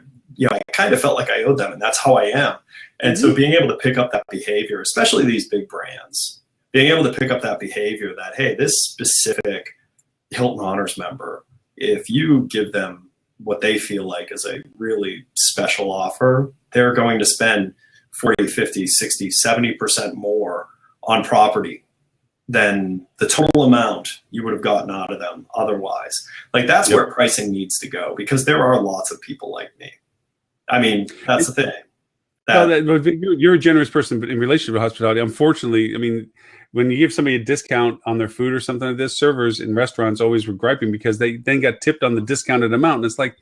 kind of felt like I owed them, and that's how I am. And so being able to pick up that behavior, especially these big brands, being able to pick up that behavior that, hey, this specific Hilton Honors member, if you give them what they feel like is a really special offer, they're going to spend 40, 50, 60, 70% more on property than the total amount you would have gotten out of them otherwise. Like, that's where pricing needs to go, because there are lots of people like me. That's the thing. You're a generous person, but in relation to hospitality, unfortunately, when you give somebody a discount on their food or something like this, servers in restaurants always were griping because they then got tipped on the discounted amount. And it's like,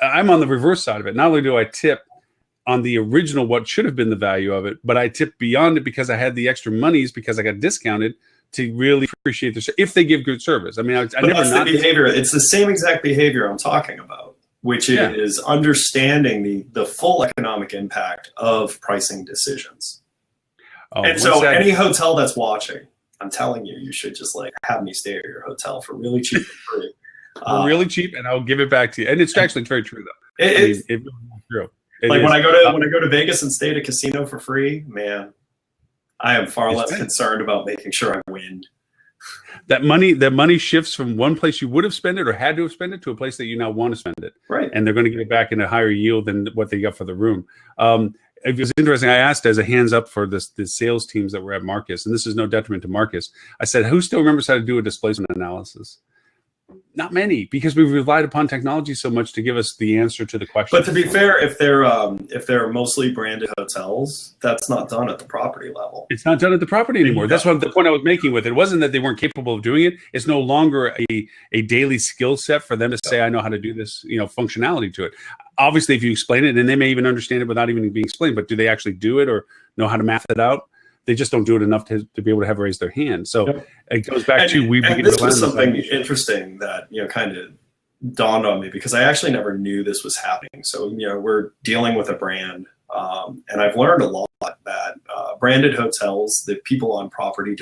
I'm on the reverse side of it. Not only do I tip on the original what should have been the value of it, but I tipped beyond it because I had the extra monies because I got discounted to really appreciate the if they give good service. I mean, I never that's the behavior. It's the same exact behavior I'm talking about, which is understanding the full economic impact of pricing decisions. And so any hotel that's watching, I'm telling you, you should just like have me stay at your hotel for really cheap and free. Really cheap, and I'll give it back to you. And it's actually very true, though. It's true. Like when I go to Vegas and stay at a casino for free, man, I am far less concerned about making sure I win. That money shifts from one place you would have spent it or had to have spent it to a place that you now want to spend it. Right. And they're going to get it back in a higher yield than what they got for the room. It was interesting. I asked as a hands up for the sales teams that were at Marcus, and this is no detriment to Marcus. I said, who still remembers how to do a displacement analysis? Not many, because we've relied upon technology so much to give us the answer to the question. But to be fair, if they're mostly branded hotels, that's not done at the property level. It's not done at the property anymore. Yeah. That's what the point I was making with it. It wasn't that they weren't capable of doing it. It's no longer a daily skill set for them to say, I know how to do this, functionality to it. Obviously, if you explain it, and they may even understand it without even being explained, but do they actually do it or know how to math it out? They just don't do it enough to be able to have raised their hand. So It goes back to this was something interesting that kind of dawned on me, because I actually never knew this was happening. So we're dealing with a brand, and I've learned a lot that branded hotels, the people on property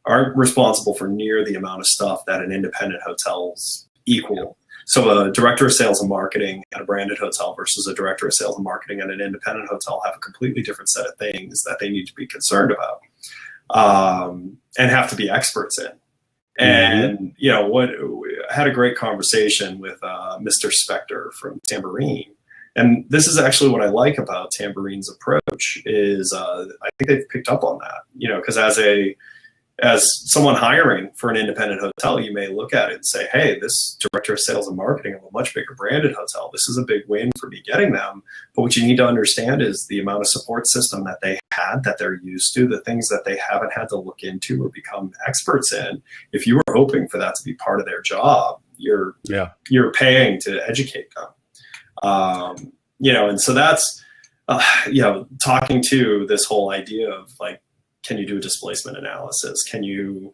aren't responsible for near the amount of stuff that an independent hotel's equal. So a director of sales and marketing at a branded hotel versus a director of sales and marketing at an independent hotel have a completely different set of things that they need to be concerned about, and have to be experts in. And, I had a great conversation with Mr. Spector from Tambourine. And this is actually what I like about Tambourine's approach is I think they've picked up on that, because as someone hiring for an independent hotel, you may look at it and say, hey, this director of sales and marketing of a much bigger branded hotel, this is a big win for me getting them. But what you need to understand is the amount of support system that they had, that they're used to, the things that they haven't had to look into or become experts in. If you were hoping for that to be part of their job, you're paying to educate them. And so that's, talking to this whole idea of like, can you do a displacement analysis? Can you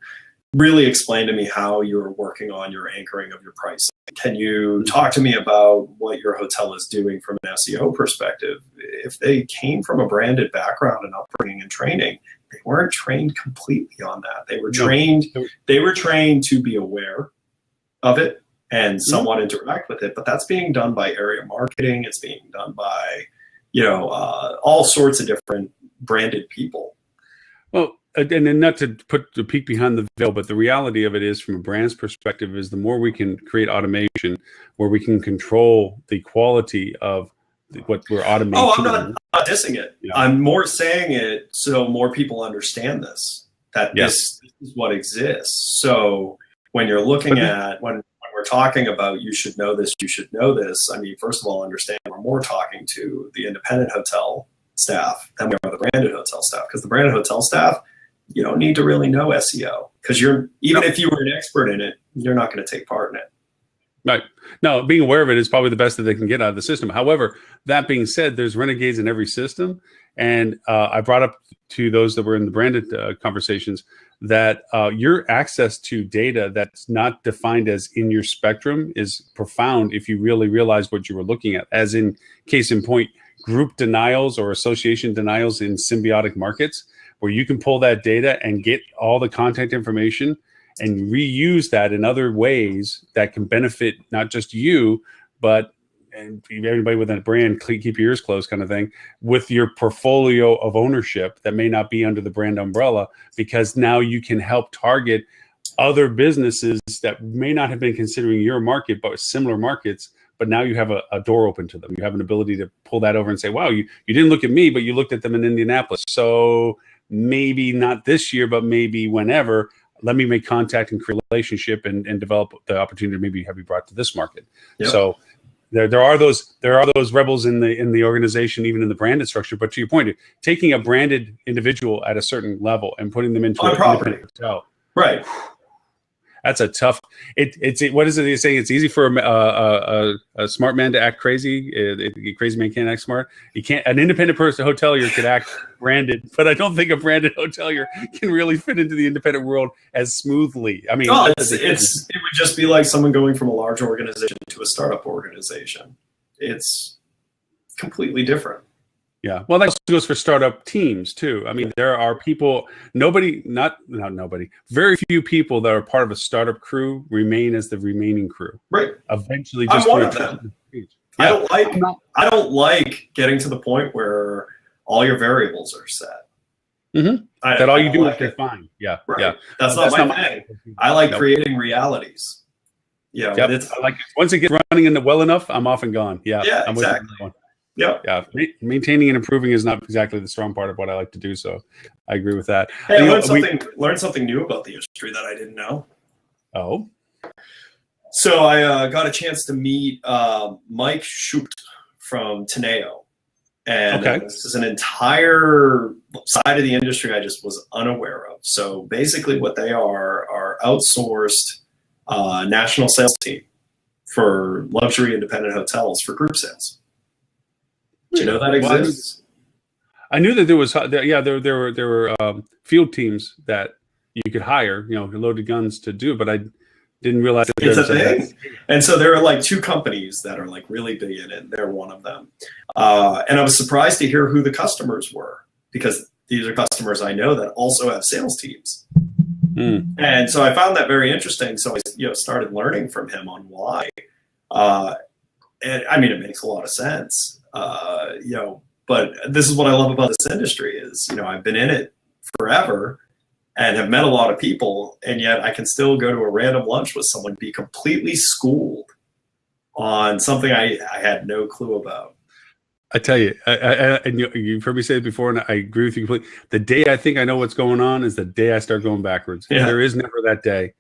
really explain to me how you're working on your anchoring of your pricing? Can you talk to me about what your hotel is doing from an SEO perspective? If they came from a branded background and upbringing and training, they weren't trained completely on that. They were trained. They were trained to be aware of it and somewhat interact with it. But that's being done by area marketing. It's being done by all sorts of different branded people. Well, and then not to put the peek behind the veil, but the reality of it is, from a brand's perspective, is the more we can create automation where we can control the quality of what we're automating. Oh, I'm not dissing it. Yeah. I'm more saying it so more people understand this, that this is what exists. So when you're looking at, when we're talking about you should know this, I mean, first of all, understand we're more talking to the independent hotel staff than we are the branded hotel staff, because the branded hotel staff, you don't need to really know SEO, because if you were an expert in it, you're not going to take part in it. Right. No, being aware of it is probably the best that they can get out of the system. However, that being said, there's renegades in every system. And I brought up to those that were in the branded conversations that your access to data that's not defined as in your spectrum is profound if you really realize what you were looking at. As in, case in point, group denials or association denials in symbiotic markets, where you can pull that data and get all the contact information and reuse that in other ways that can benefit not just you, but everybody with a brand, keep your ears closed kind of thing, with your portfolio of ownership that may not be under the brand umbrella, because now you can help target other businesses that may not have been considering your market, but similar markets. But now you have a door open to them. You have an ability to pull that over and say, wow, you didn't look at me, but you looked at them in Indianapolis. So maybe not this year, but maybe whenever, let me make contact and create a relationship and develop the opportunity to maybe have you brought to this market. Yep. So there are those rebels in the organization, even in the branded structure. But to your point, taking a branded individual at a certain level and putting them into an independent hotel. Right. That's a tough. What is it they say? It's easy for a smart man to act crazy. A crazy man can't act smart. You can't. An independent hotelier could act branded, but I don't think a branded hotelier can really fit into the independent world as smoothly. I mean, no, it would just be like someone going from a large organization to a startup organization. It's completely different. Yeah, well, that also goes for startup teams too. I mean, there are people. Nobody, not nobody. Very few people that are part of a startup crew remain as the remaining crew. Right. Eventually, I'm just one of them. Yeah. I don't like getting to the point where all your variables are set. Mm-hmm. That all you do is define. Yeah, right. Yeah. That's not my thing. I like creating realities. Yeah, I like it. Once it gets running in well enough, I'm off and gone. Yeah, I'm exactly. Yeah. Maintaining and improving is not exactly the strong part of what I like to do. So I agree with that. Hey, I learned something new about the industry that I didn't know. Oh. So I got a chance to meet Mike Schucht from Teneo. And this is an entire side of the industry I just was unaware of. So basically what they are outsourced national sales team for luxury independent hotels for group sales. Do you know that exists? I knew that there was, there were field teams that you could hire, loaded guns to do it, but I didn't realize that it's a thing. And so there are like two companies that are like really big in it. They're one of them. And I was surprised to hear who the customers were, because these are customers I know that also have sales teams. And so I found that very interesting. So I started learning from him on why. And I mean, it makes a lot of sense. But this is what I love about this industry is, I've been in it forever and have met a lot of people, and yet I can still go to a random lunch with someone, be completely schooled on something I had no clue about. I tell you, and you've heard me say it before, and I agree with you completely. The day I think I know what's going on is the day I start going backwards. Yeah. There is never that day.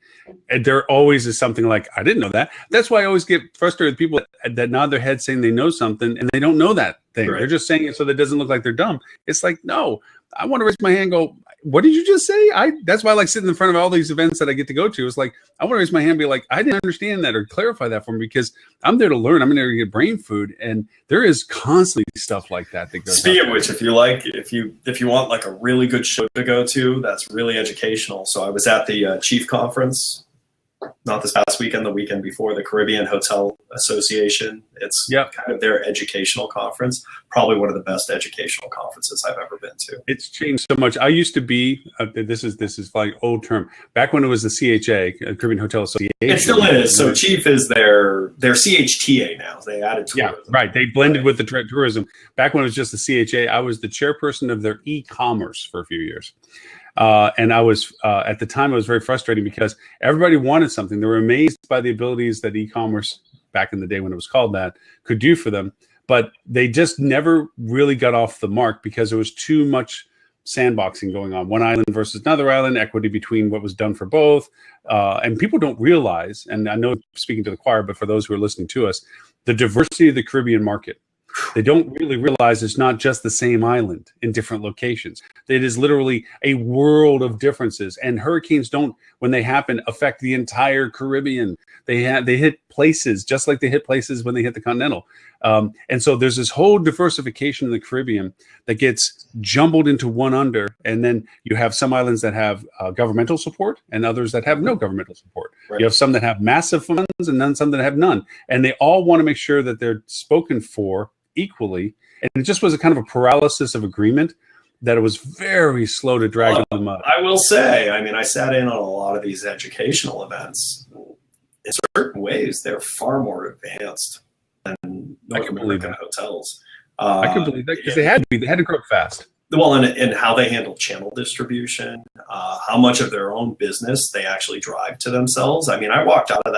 And there always is something like, I didn't know that. That's why I always get frustrated with people that nod their head saying they know something, and they don't know that thing. Right. They're just saying it so that it doesn't look like they're dumb. It's like, no, I want to raise my hand and go, what did you just say? That's why I like sitting in front of all these events that I get to go to. It's like, I want to raise my hand and be like, I didn't understand that, or clarify that for me, because I'm there to learn. I'm there to get brain food. And there is constantly stuff like that goes. Speaking of which, if you want like a really good show to go to, that's really educational. So I was at the Chief Conference, not this past weekend, the weekend before, the Caribbean Hotel Association. It's kind of their educational conference, probably one of the best educational conferences I've ever been to. It's changed so much. I used to be, this is like old term, back when it was the CHA, Caribbean Hotel Association. It still is. So Chief is their CHTA now. They added tourism. Yeah, right. They blended with the tourism. Back when it was just the CHA, I was the chairperson of their e-commerce for a few years. And I was, at the time, it was very frustrating because everybody wanted something. They were amazed by the abilities that e-commerce, back in the day when it was called that, could do for them. But they just never really got off the mark because there was too much sandboxing going on. One island versus another island, equity between what was done for both. And people don't realize, and I know I'm speaking to the choir, but for those who are listening to us, the diversity of the Caribbean market. They don't really realize it's not just the same island in different locations. It is literally a world of differences. And hurricanes don't, when they happen, affect the entire Caribbean. They hit places just like they hit places when they hit the continental. And so there's this whole diversification in the Caribbean that gets jumbled into one under. And then you have some islands that have governmental support and others that have no governmental support. Right. You have some that have massive funds and then some that have none. And they all want to make sure that they're spoken for equally. And it just was a kind of a paralysis of agreement that it was very slow to drag in the mud. I will say, I mean, I sat in on a lot of these educational events. In certain ways, they're far more advanced than North American hotels. I can believe that because they had to grow up fast. Well, and how they handle channel distribution, how much of their own business they actually drive to themselves. I mean, I walked out of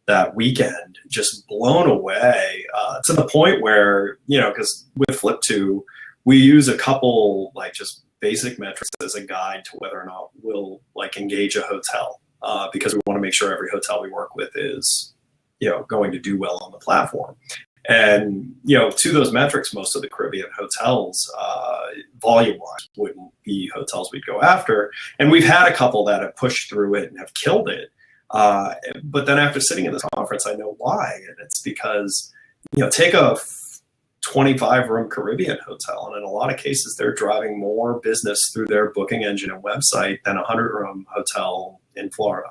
that weekend just blown away to the point where, because with Flip2, we use a couple like just basic metrics as a guide to whether or not we'll like engage a hotel because we want to make sure every hotel we work with is, going to do well on the platform. And, to those metrics, most of the Caribbean hotels, volume-wise, wouldn't be hotels we'd go after. And we've had a couple that have pushed through it and have killed it. But then after sitting in this conference, I know why, and it's because take a 25-room Caribbean hotel, and in a lot of cases, they're driving more business through their booking engine and website than a 100-room hotel in Florida.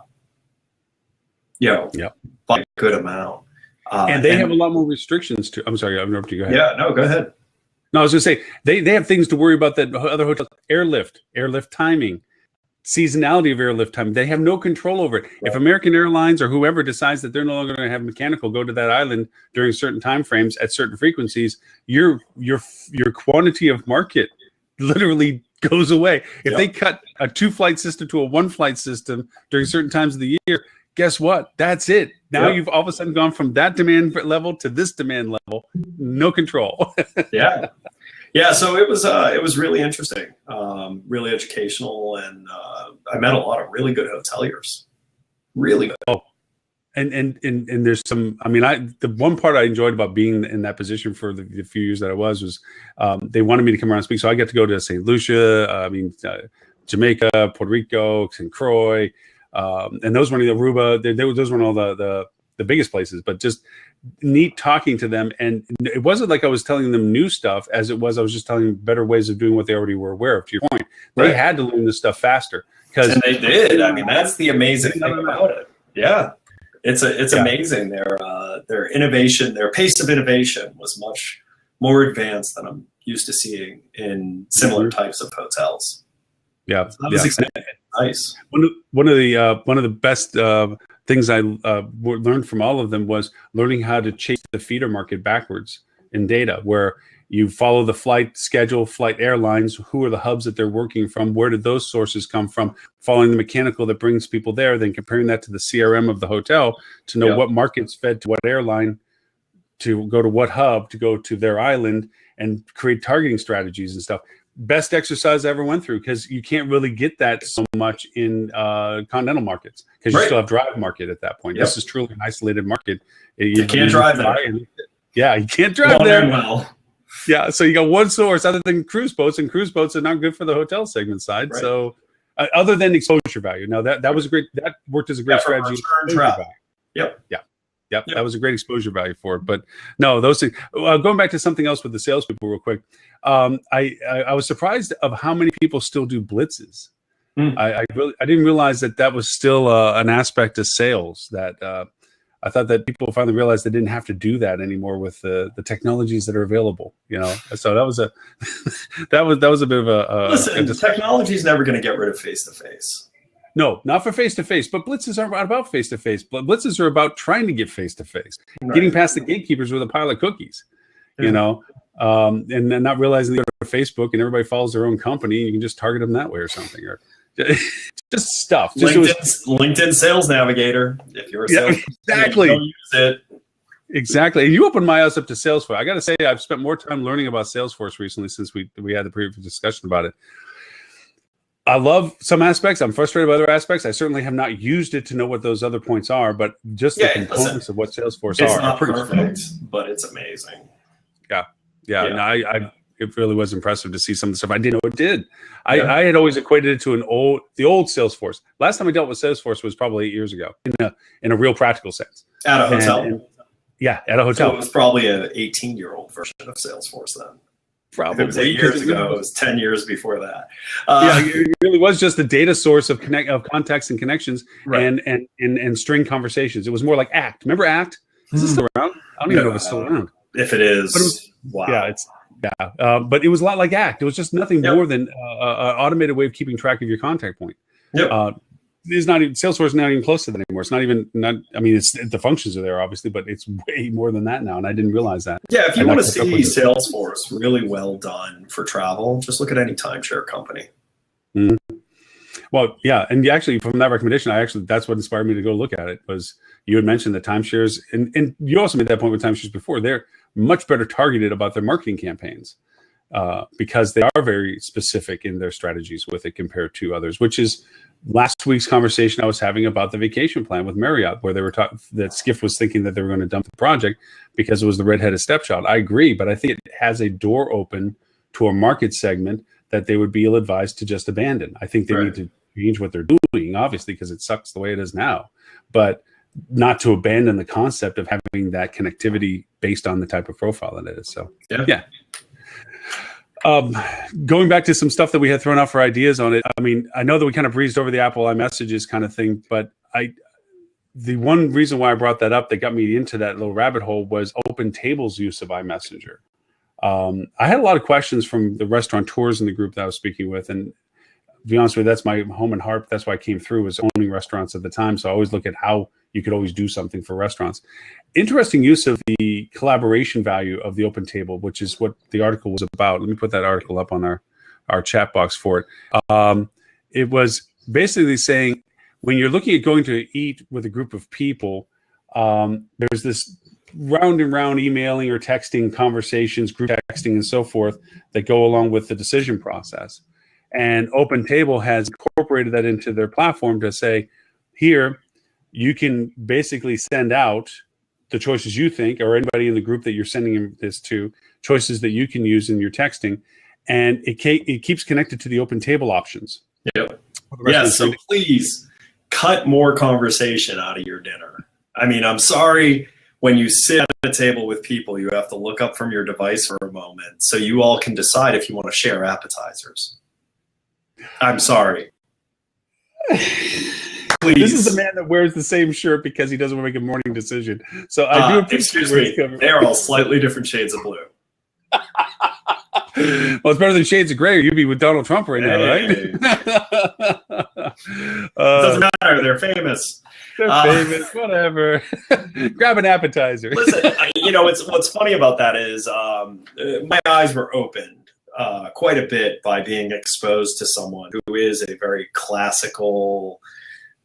By a good amount. And they have a lot more restrictions too. I'm sorry, I've interrupted you. Go ahead. Yeah, no, go ahead. No, I was going to say they have things to worry about that other hotels. Airlift timing, seasonality of airlift time. They have no control over it. Right. If American Airlines or whoever decides that they're no longer going to have mechanical go to that island during certain time frames at certain frequencies, your quantity of market literally goes away. If they cut a 2-flight system to a 1-flight system during certain times of the year, guess what? That's it. Now you've all of a sudden gone from that demand level to this demand level. No control. Yeah. So it was really interesting, really educational, and I met a lot of really good hoteliers. Really good. Oh, and there's some. I mean, the one part I enjoyed about being in that position for the few years that I was they wanted me to come around and speak, so I got to go to St. Lucia, Jamaica, Puerto Rico, St. Croix. And those were Aruba. Those weren't all the biggest places, but just neat talking to them. And it wasn't like I was telling them new stuff as it was. I was just telling them better ways of doing what they already were aware of. To your point, they had to learn this stuff faster. And they did. I mean, that's the amazing thing about it. Yeah, it's amazing. Their innovation, their pace of innovation was much more advanced than I'm used to seeing in similar types of hotels. Yeah, so that was exciting. Nice. One of the best things I learned from all of them was learning how to chase the feeder market backwards in data, where you follow the flight schedule, flight airlines, who are the hubs that they're working from, where did those sources come from, following the mechanical that brings people there, then comparing that to the CRM of the hotel to know what markets fed to what airline, to go to what hub, to go to their island, and create targeting strategies and stuff. Best exercise I ever went through, because you can't really get that so much in continental markets, because you still have drive market at that point. This is truly an isolated market. You can't drive there. You can't drive there. Yeah, so you got one source other than cruise boats, and cruise boats are not good for the hotel segment side. Right. So other than exposure value. Now that was a great, that worked as a great strategy. Yep. That was a great exposure value for it. But no, those things. Going back to something else with the salespeople real quick. I was surprised of how many people still do blitzes. I didn't realize that was still an aspect of sales. That I thought that people finally realized they didn't have to do that anymore with the technologies that are available. So that was a that was a bit of a listen. Technology is never going to get rid of face to face. No, not for face-to-face, but blitzes aren't about face-to-face. Blitzes are about trying to get face-to-face, getting past the gatekeepers with a pile of cookies, and then not realizing they go to Facebook and everybody follows their own company, and you can just target them that way or something, or just stuff. LinkedIn Sales Navigator, if you're a sales exactly. Don't use it. Exactly. And you opened my eyes up to Salesforce. I got to say, I've spent more time learning about Salesforce recently since we had the previous discussion about it. I love some aspects. I'm frustrated by other aspects. I certainly have not used it to know what those other points are, but just the components of what Salesforce are not perfect, but it's amazing. Yeah. No, it really was impressive to see some of the stuff. I didn't know it did. I had always equated it to the old Salesforce. Last time I dealt with Salesforce was probably 8 years ago in a real practical sense. At a hotel? At a hotel. So it was probably an 18-year-old version of Salesforce then. Probably. If it was 8 years ago, it was 10 years before that. It really was just the data source of contacts and connections and string conversations. It was more like ACT. Remember ACT? Is this still around? I don't even know if it's still around. If it is, wow. But it was a lot like ACT. It was just nothing more than an automated way of keeping track of your contact point. Salesforce is not even close to that anymore. It's not even. The functions are there obviously, but it's way more than that now, and I didn't realize that. Yeah, if you want to see Salesforce really well done for travel, just look at any timeshare company. Mm-hmm. Well, and actually, from that recommendation, that's what inspired me to go look at it. Was you had mentioned the timeshares, and you also made that point with timeshares before. They're much better targeted about their marketing campaigns because they are very specific in their strategies with it compared to others, which is last week's conversation I was having about the vacation plan with Marriott, where they were talking that Skiff was thinking that they were going to dump the project because it was the redheaded stepchild. I agree, but I think it has a door open to a market segment that they would be ill-advised to just abandon. I think they need to change what they're doing, obviously, because it sucks the way it is now, but not to abandon the concept of having that connectivity based on the type of profile that it is. So yeah. Going back to some stuff that we had thrown out for ideas on it. I mean, I know that we kind of breezed over the Apple iMessages kind of thing, but the one reason why I brought that up that got me into that little rabbit hole was OpenTable's use of iMessenger. I had a lot of questions from the restaurateurs in the group that I was speaking with, and to be honest with you, that's my home and heart. That's why I came through, was owning restaurants at the time. So I always look at how you could always do something for restaurants. Interesting use of the collaboration value of the OpenTable, which is what the article was about. Let me put that article up on our chat box for it. It was basically saying, when you're looking at going to eat with a group of people, there's this round and round emailing or texting conversations, group texting and so forth that go along with the decision process. And OpenTable has incorporated that into their platform to say, here, you can basically send out the choices you think, or anybody in the group that you're sending this to, choices that you can use in your texting. And it keeps connected to the OpenTable options. Yep. Yeah, so please cut more conversation out of your dinner. I mean, I'm sorry, when you sit at a table with people, you have to look up from your device for a moment so you all can decide if you want to share appetizers. I'm sorry. Please. This is the man that wears the same shirt because he doesn't want to make a morning decision. So I do appreciate where he's coming. They're all slightly different shades of blue. Well, it's better than shades of gray, or you'd be with Donald Trump right now, right? Doesn't matter. They're famous. They're famous. Whatever. Grab an appetizer. Listen, what's funny about that is my eyes were opened quite a bit by being exposed to someone who is a very classical,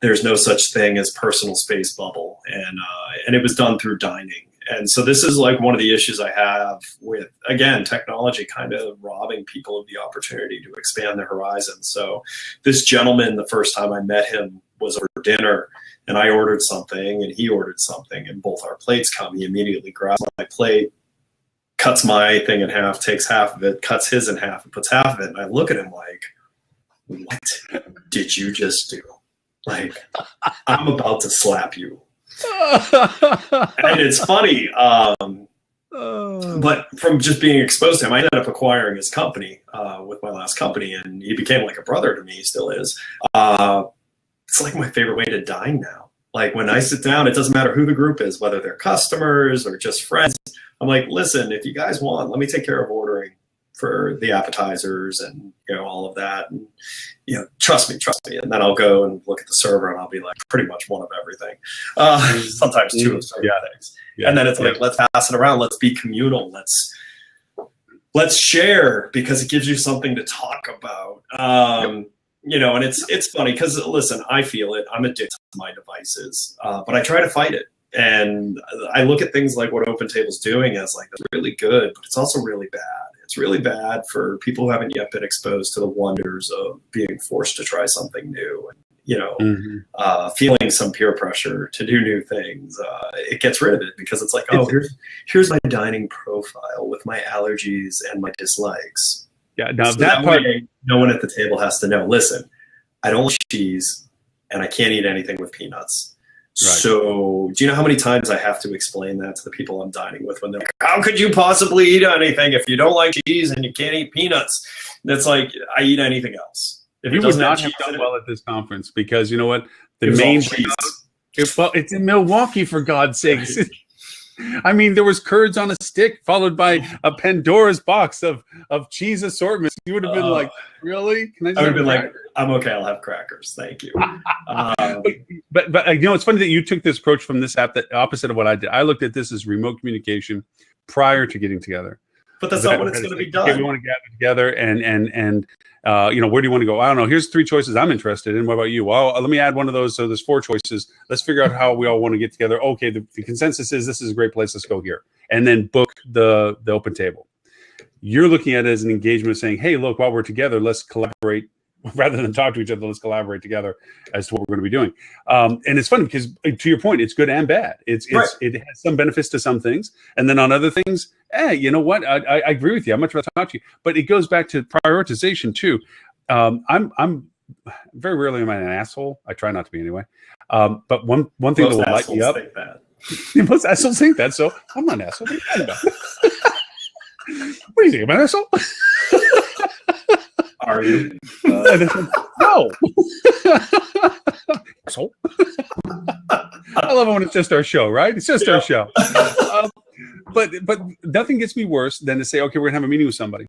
there's no such thing as personal space bubble. And it was done through dining. And so this is like one of the issues I have with, again, technology kind of robbing people of the opportunity to expand their horizons. So this gentleman, the first time I met him was over dinner, and I ordered something and he ordered something, and both our plates come. He immediately grabs my plate, cuts my thing in half, takes half of it, cuts his in half, and puts half of it. And I look at him like, what did you just do? Like, I'm about to slap you. And it's funny, but from just being exposed to him, I ended up acquiring his company with my last company, and he became like a brother to me. He still is. It's like my favorite way to dine now. Like, when I sit down, it doesn't matter who the group is, whether they're customers or just friends. I'm like, listen, if you guys want, let me take care of ordering for the appetizers and all of that, and trust me, and then I'll go and look at the server and I'll be like, pretty much one of everything, sometimes two of certain things, and then it's like, let's pass it around, let's be communal, let's share, because it gives you something to talk about. And it's funny because, listen, I feel it, I'm addicted to my devices, but I try to fight it. And I look at things like what OpenTable's doing as like, that's really good, but it's also really bad. It's really bad for people who haven't yet been exposed to the wonders of being forced to try something new, and feeling some peer pressure to do new things. It gets rid of it because it's like, oh, here's my dining profile with my allergies and my dislikes. Yeah, now so that part, way, no one at the table has to know. Listen, I don't like cheese, and I can't eat anything with peanuts. Right. So do you know how many times I have to explain that to the people I'm dining with when they're like, how could you possibly eat anything if you don't like cheese and you can't eat peanuts? That's like, I eat anything else. If you would not have done well at this conference, because you know what? The main it's in Milwaukee, for God's sakes. I mean, there was curds on a stick followed by a Pandora's box of cheese assortments. You would have been like, really? Can I would have been like, I'm okay, I'll have crackers. Thank you. But it's funny that you took this approach from this app, that opposite of what I did. I looked at this as remote communication prior to getting together. But that's not what it's going to be done. Okay, we want to gather together and where do you want to go? I don't know. Here's 3 choices I'm interested in. What about you? Well, let me add one of those. So there's 4 choices. Let's figure out how we all want to get together. Okay, the consensus is this is a great place. Let's go here. And then book the OpenTable. You're looking at it as an engagement, saying, hey, look, while we're together, let's collaborate. Rather than talk to each other, let's collaborate together as to what we're going to be doing. And it's funny because, to your point, it's good and bad. It has some benefits to some things, and then on other things, you know what? I agree with you. I'd much rather talk to you. But it goes back to prioritization too. I'm very rarely am I an asshole. I try not to be anyway. But one thing that will light me up. Think that. Most assholes think that, so I'm not an asshole. What are you talking about? What do you think, I'm an asshole? Are you? No. Asshole. I love it when it's just our show, right? It's just our show. But nothing gets me worse than to say, okay, we're gonna have a meeting with somebody,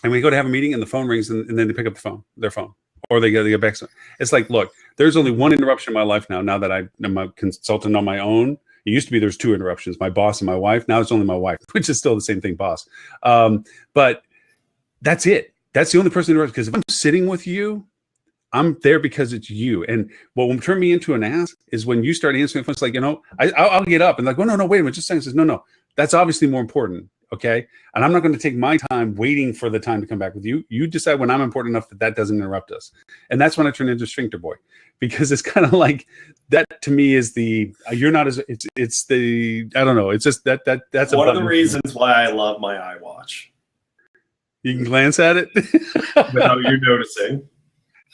and we go to have a meeting, and the phone rings, and then they pick up their phone, or they get back. It's like, look, there's only one interruption in my life now. Now that I'm a consultant on my own, it used to be there's two interruptions: my boss and my wife. Now it's only my wife, which is still the same thing, boss. But that's it. That's the only person interrupts. Because if I'm sitting with you, I'm there because it's you. And what will turn me into an ass is when you start answering phones. Like, I'll get up and like, oh no, wait a minute, just a second. Says no, that's obviously more important. Okay, and I'm not going to take my time waiting for the time to come back with you. You decide when I'm important enough that doesn't interrupt us. And that's when I turn into Sphincter Boy, because it's kind of like that to me is the you're not as it's the I don't know. It's just that's one of the reasons why I love my iWatch. You can glance at it without you noticing.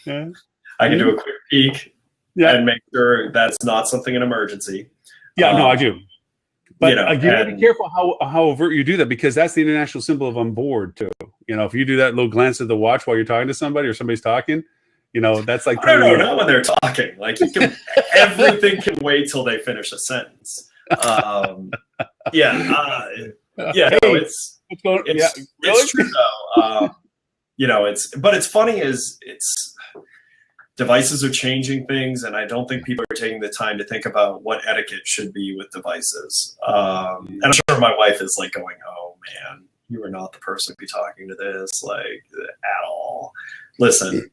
Yeah. I can do a quick peek and make sure that's not something an emergency. Yeah, no, I do. But you gotta be careful how overt you do that, because that's the international symbol of on board too. If you do that little glance at the watch while you're talking to somebody or somebody's talking, that's like no, not when they're talking. Like everything can wait till they finish a sentence. It's true though. It's funny it's devices are changing things, and I don't think people are taking the time to think about what etiquette should be with devices. And I'm sure my wife is like going, "Oh man, you are not the person to be talking to this like at all." Listen,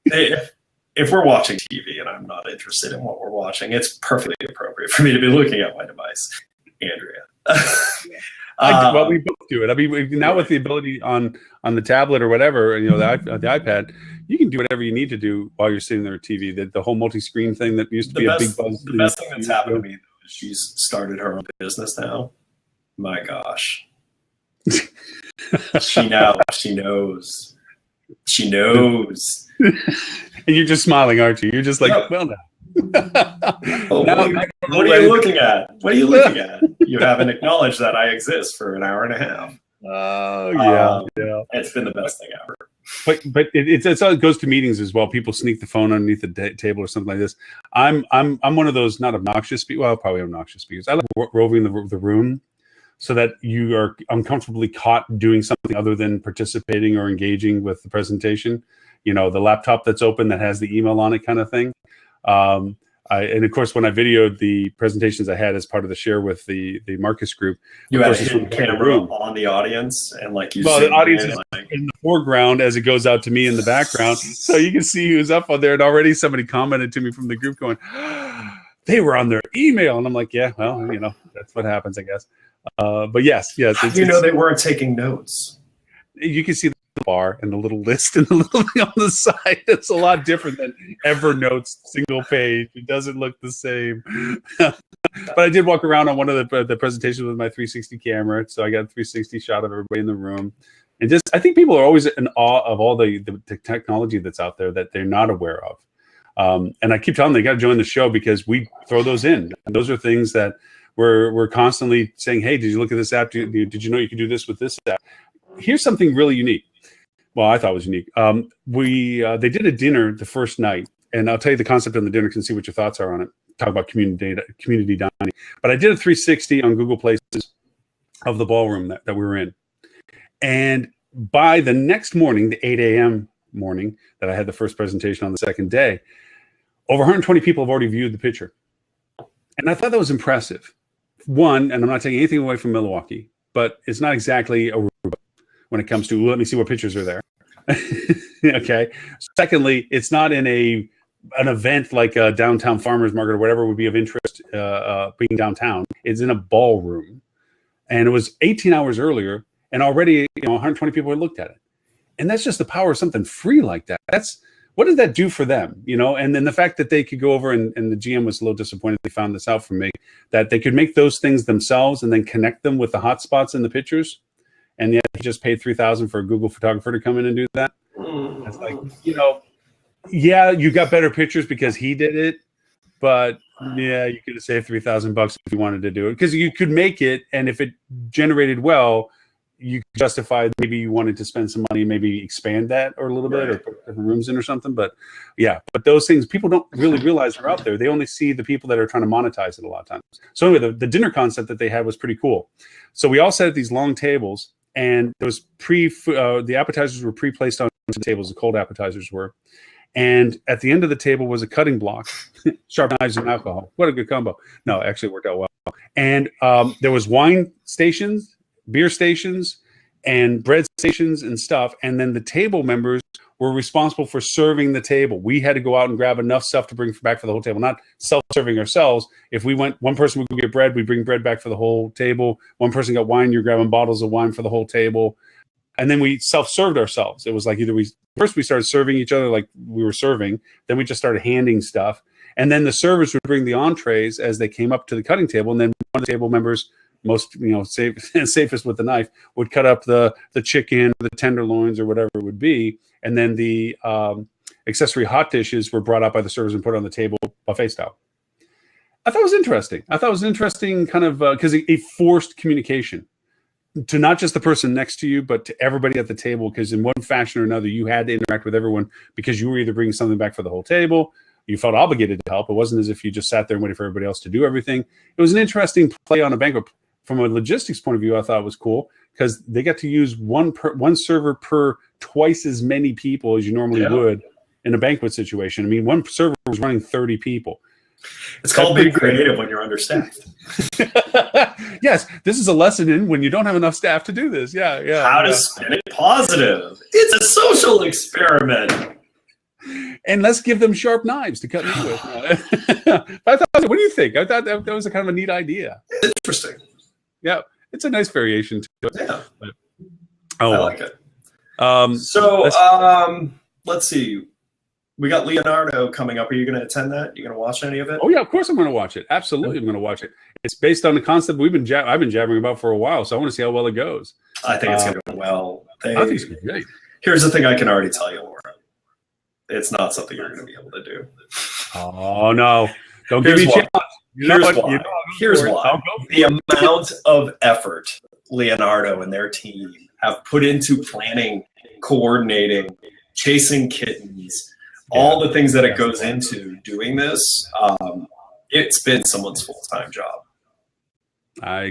if we're watching TV and I'm not interested in what we're watching, it's perfectly appropriate for me to be looking at my device, Andrea. Well, we both do it. I mean, now with the ability on the tablet or whatever, the iPad, you can do whatever you need to do while you're sitting there at TV. The whole multi-screen thing that used to be a big buzz. The best thing that's happened to me is she's started her own business now. My gosh, she knows. She knows. And you're just smiling, aren't you? You're just like, well, now. What are you looking at? What are you looking at? You haven't acknowledged that I exist for an hour and a half. Oh yeah. It's been the best thing ever. But it's it goes to meetings as well. People sneak the phone underneath the table or something like this. I'm one of those not obnoxious speakers. Well, probably obnoxious speakers. I like roving the room so that you are uncomfortably caught doing something other than participating or engaging with the presentation. The laptop that's open that has the email on it, kind of thing. And of course, when I videoed the presentations I had as part of the share with the Marcus group, you had a hidden camera on the audience, and the audience is in the foreground as it goes out to me in the background, so you can see who's up on there. And already somebody commented to me from the group going, "They were on their email," and I'm like, "Yeah, well, that's what happens, I guess." But yes, they weren't taking notes. You can see the bar and the little list and the little thing on the side. It's a lot different than Evernote's single page. It doesn't look the same. But I did walk around on one of the presentations with my 360 camera, so I got a 360 shot of everybody in the room. And I think people are always in awe of all the technology that's out there that they're not aware of. And I keep telling them they got to join the show because we throw those in. And those are things that we're constantly saying, "Hey, did you look at this app? Did you know you could do this with this app?" Here's something really unique. Well, I thought it was unique. They did a dinner the first night, and I'll tell you the concept of the dinner and see what your thoughts are on it. Talk about community dining. But I did a 360 on Google Places of the ballroom that we were in. And by the next morning, the 8 a.m. morning that I had the first presentation on the second day, over 120 people have already viewed the picture. And I thought that was impressive. One, and I'm not taking anything away from Milwaukee, but it's not exactly a when it comes to, let me see what pictures are there. Okay. Secondly, it's not in an event like a downtown farmers market or whatever would be of interest being downtown. It's in a ballroom. And it was 18 hours earlier, and already 120 people had looked at it. And that's just the power of something free like that. What did that do for them? And then the fact that they could go over and the GM was a little disappointed they found this out from me, that they could make those things themselves and then connect them with the hotspots in the pictures. And yet he just paid $3,000 for a Google photographer to come in and do that. It's like, Yeah, you got better pictures because he did it, but yeah, you could have saved $3,000 if you wanted to do it because you could make it, and if it generated well, you could justify maybe you wanted to spend some money, maybe expand that or a little bit, or put different rooms in or something. But yeah, but those things people don't really realize are out there. They only see the people that are trying to monetize it a lot of times. So anyway, the dinner concept that they had was pretty cool. So we all sat at these long tables, and there was the appetizers were pre-placed on the tables. The cold appetizers were. And at the end of the table was a cutting block, sharp knives and alcohol. What a good combo. No, actually it worked out well. And there was wine stations, beer stations, and bread stations and stuff. And then the table members were responsible for serving the table. We had to go out and grab enough stuff to bring back for the whole table, not self-serving ourselves. If we went, one person would go get bread, we'd bring bread back for the whole table. One person got wine, you're grabbing bottles of wine for the whole table. And then we self-served ourselves. It was like either we started serving each other like we were serving. Then we just started handing stuff. And then the servers would bring the entrees as they came up to the cutting table. And then one of the table members, most safest with the knife, would cut up the chicken, the tenderloins, or whatever it would be. And then the accessory hot dishes were brought out by the servers and put on the table buffet style. I thought it was interesting. Kind of because it forced communication to not just the person next to you, but to everybody at the table, because in one fashion or another, you had to interact with everyone because you were either bringing something back for the whole table, you felt obligated to help. It wasn't as if you just sat there and waited for everybody else to do everything. It was an interesting play on a banquet. From a logistics point of view, I thought it was cool because they got to use one server per twice as many people as you normally would in a banquet situation. I mean, one server was running 30 people. It's called being creative when you're understaffed. Yes, this is a lesson in when you don't have enough staff to do this. Yeah. How to spin it positive. It's a social experiment. And let's give them sharp knives to cut meat with. I thought, what do you think? I thought that was a kind of a neat idea. It's interesting. Yeah, it's a nice variation to it. Yeah, but, I like it. Let's see. We got Leonardo coming up. Are you going to attend that? You going to watch any of it? Oh yeah, of course I'm going to watch it. Absolutely, I'm going to watch it. It's based on the concept I've been jabbering about for a while, so I want to see how well it goes. I think it's going to go well. I think it's going to be great. Here's the thing I can already tell you, Laura. It's not something you're going to be able to do. Oh no! Don't give me a challenge. Here's why. The amount of effort Leonardo and their team have put into planning, coordinating, chasing kittens. All the things that it goes into doing this, it's been someone's full-time job. I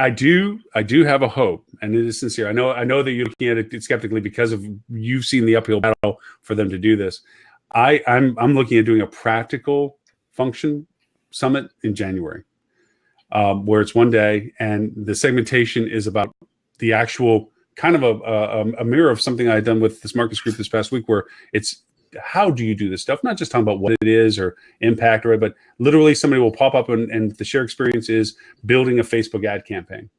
do have a hope, and it is sincere. I know that you're looking at it skeptically because of you've seen the uphill battle for them to do this. I'm looking at doing a practical function summit in January, where it's one day, and the segmentation is about the actual kind of a mirror of something I had done with this Marcus group this past week, where it's how do you do this stuff? Not just talking about what it is or impact, right? But literally somebody will pop up and the shared experience is building a Facebook ad campaign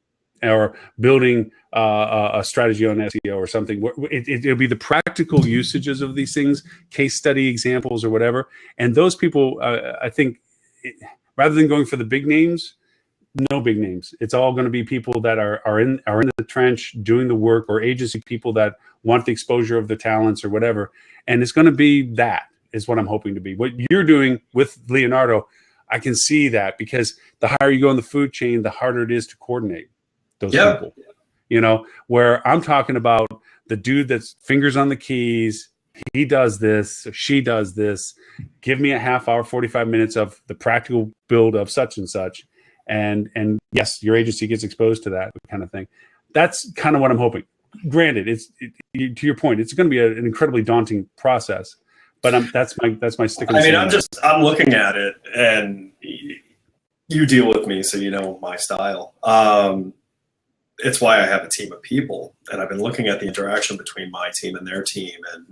or building a strategy on SEO or something. It'll be the practical usages of these things, case study examples or whatever. And those people, I think, rather than going for the big names, no big names. It's all going to be people that are in the trench doing the work, or agency people that want the exposure of the talents or whatever. And it's going to be that is what I'm hoping to be. What you're doing with Leonardo, I can see that, because the higher you go in the food chain, the harder it is to coordinate those people. You know, where I'm talking about the dude that's fingers on the keys, he does this, she does this. Give me a half hour, 45 minutes of the practical build of such and such. And yes, your agency gets exposed to that kind of thing. That's kind of what I'm hoping. Granted, to your point, it's going to be an incredibly daunting process, but that's my stick. I mean, I'm looking at it, and you deal with me, so you know my style. It's why I have a team of people, and I've been looking at the interaction between my team and their team, and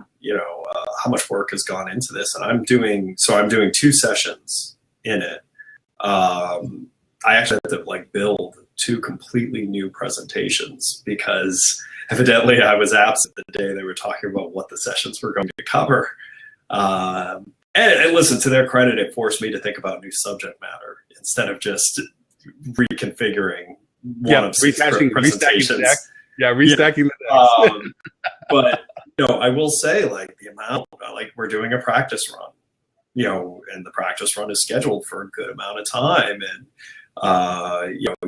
how much work has gone into this. And I'm doing 2 sessions in it. I actually had to build 2 completely new presentations, because evidently I was absent the day they were talking about what the sessions were going to cover. And listen, to their credit, it forced me to think about new subject matter instead of just reconfiguring one of 6 presentations. Restacking the decks. But I will say, like, the amount, like, we're doing a practice run, and the practice run is scheduled for a good amount of time. And,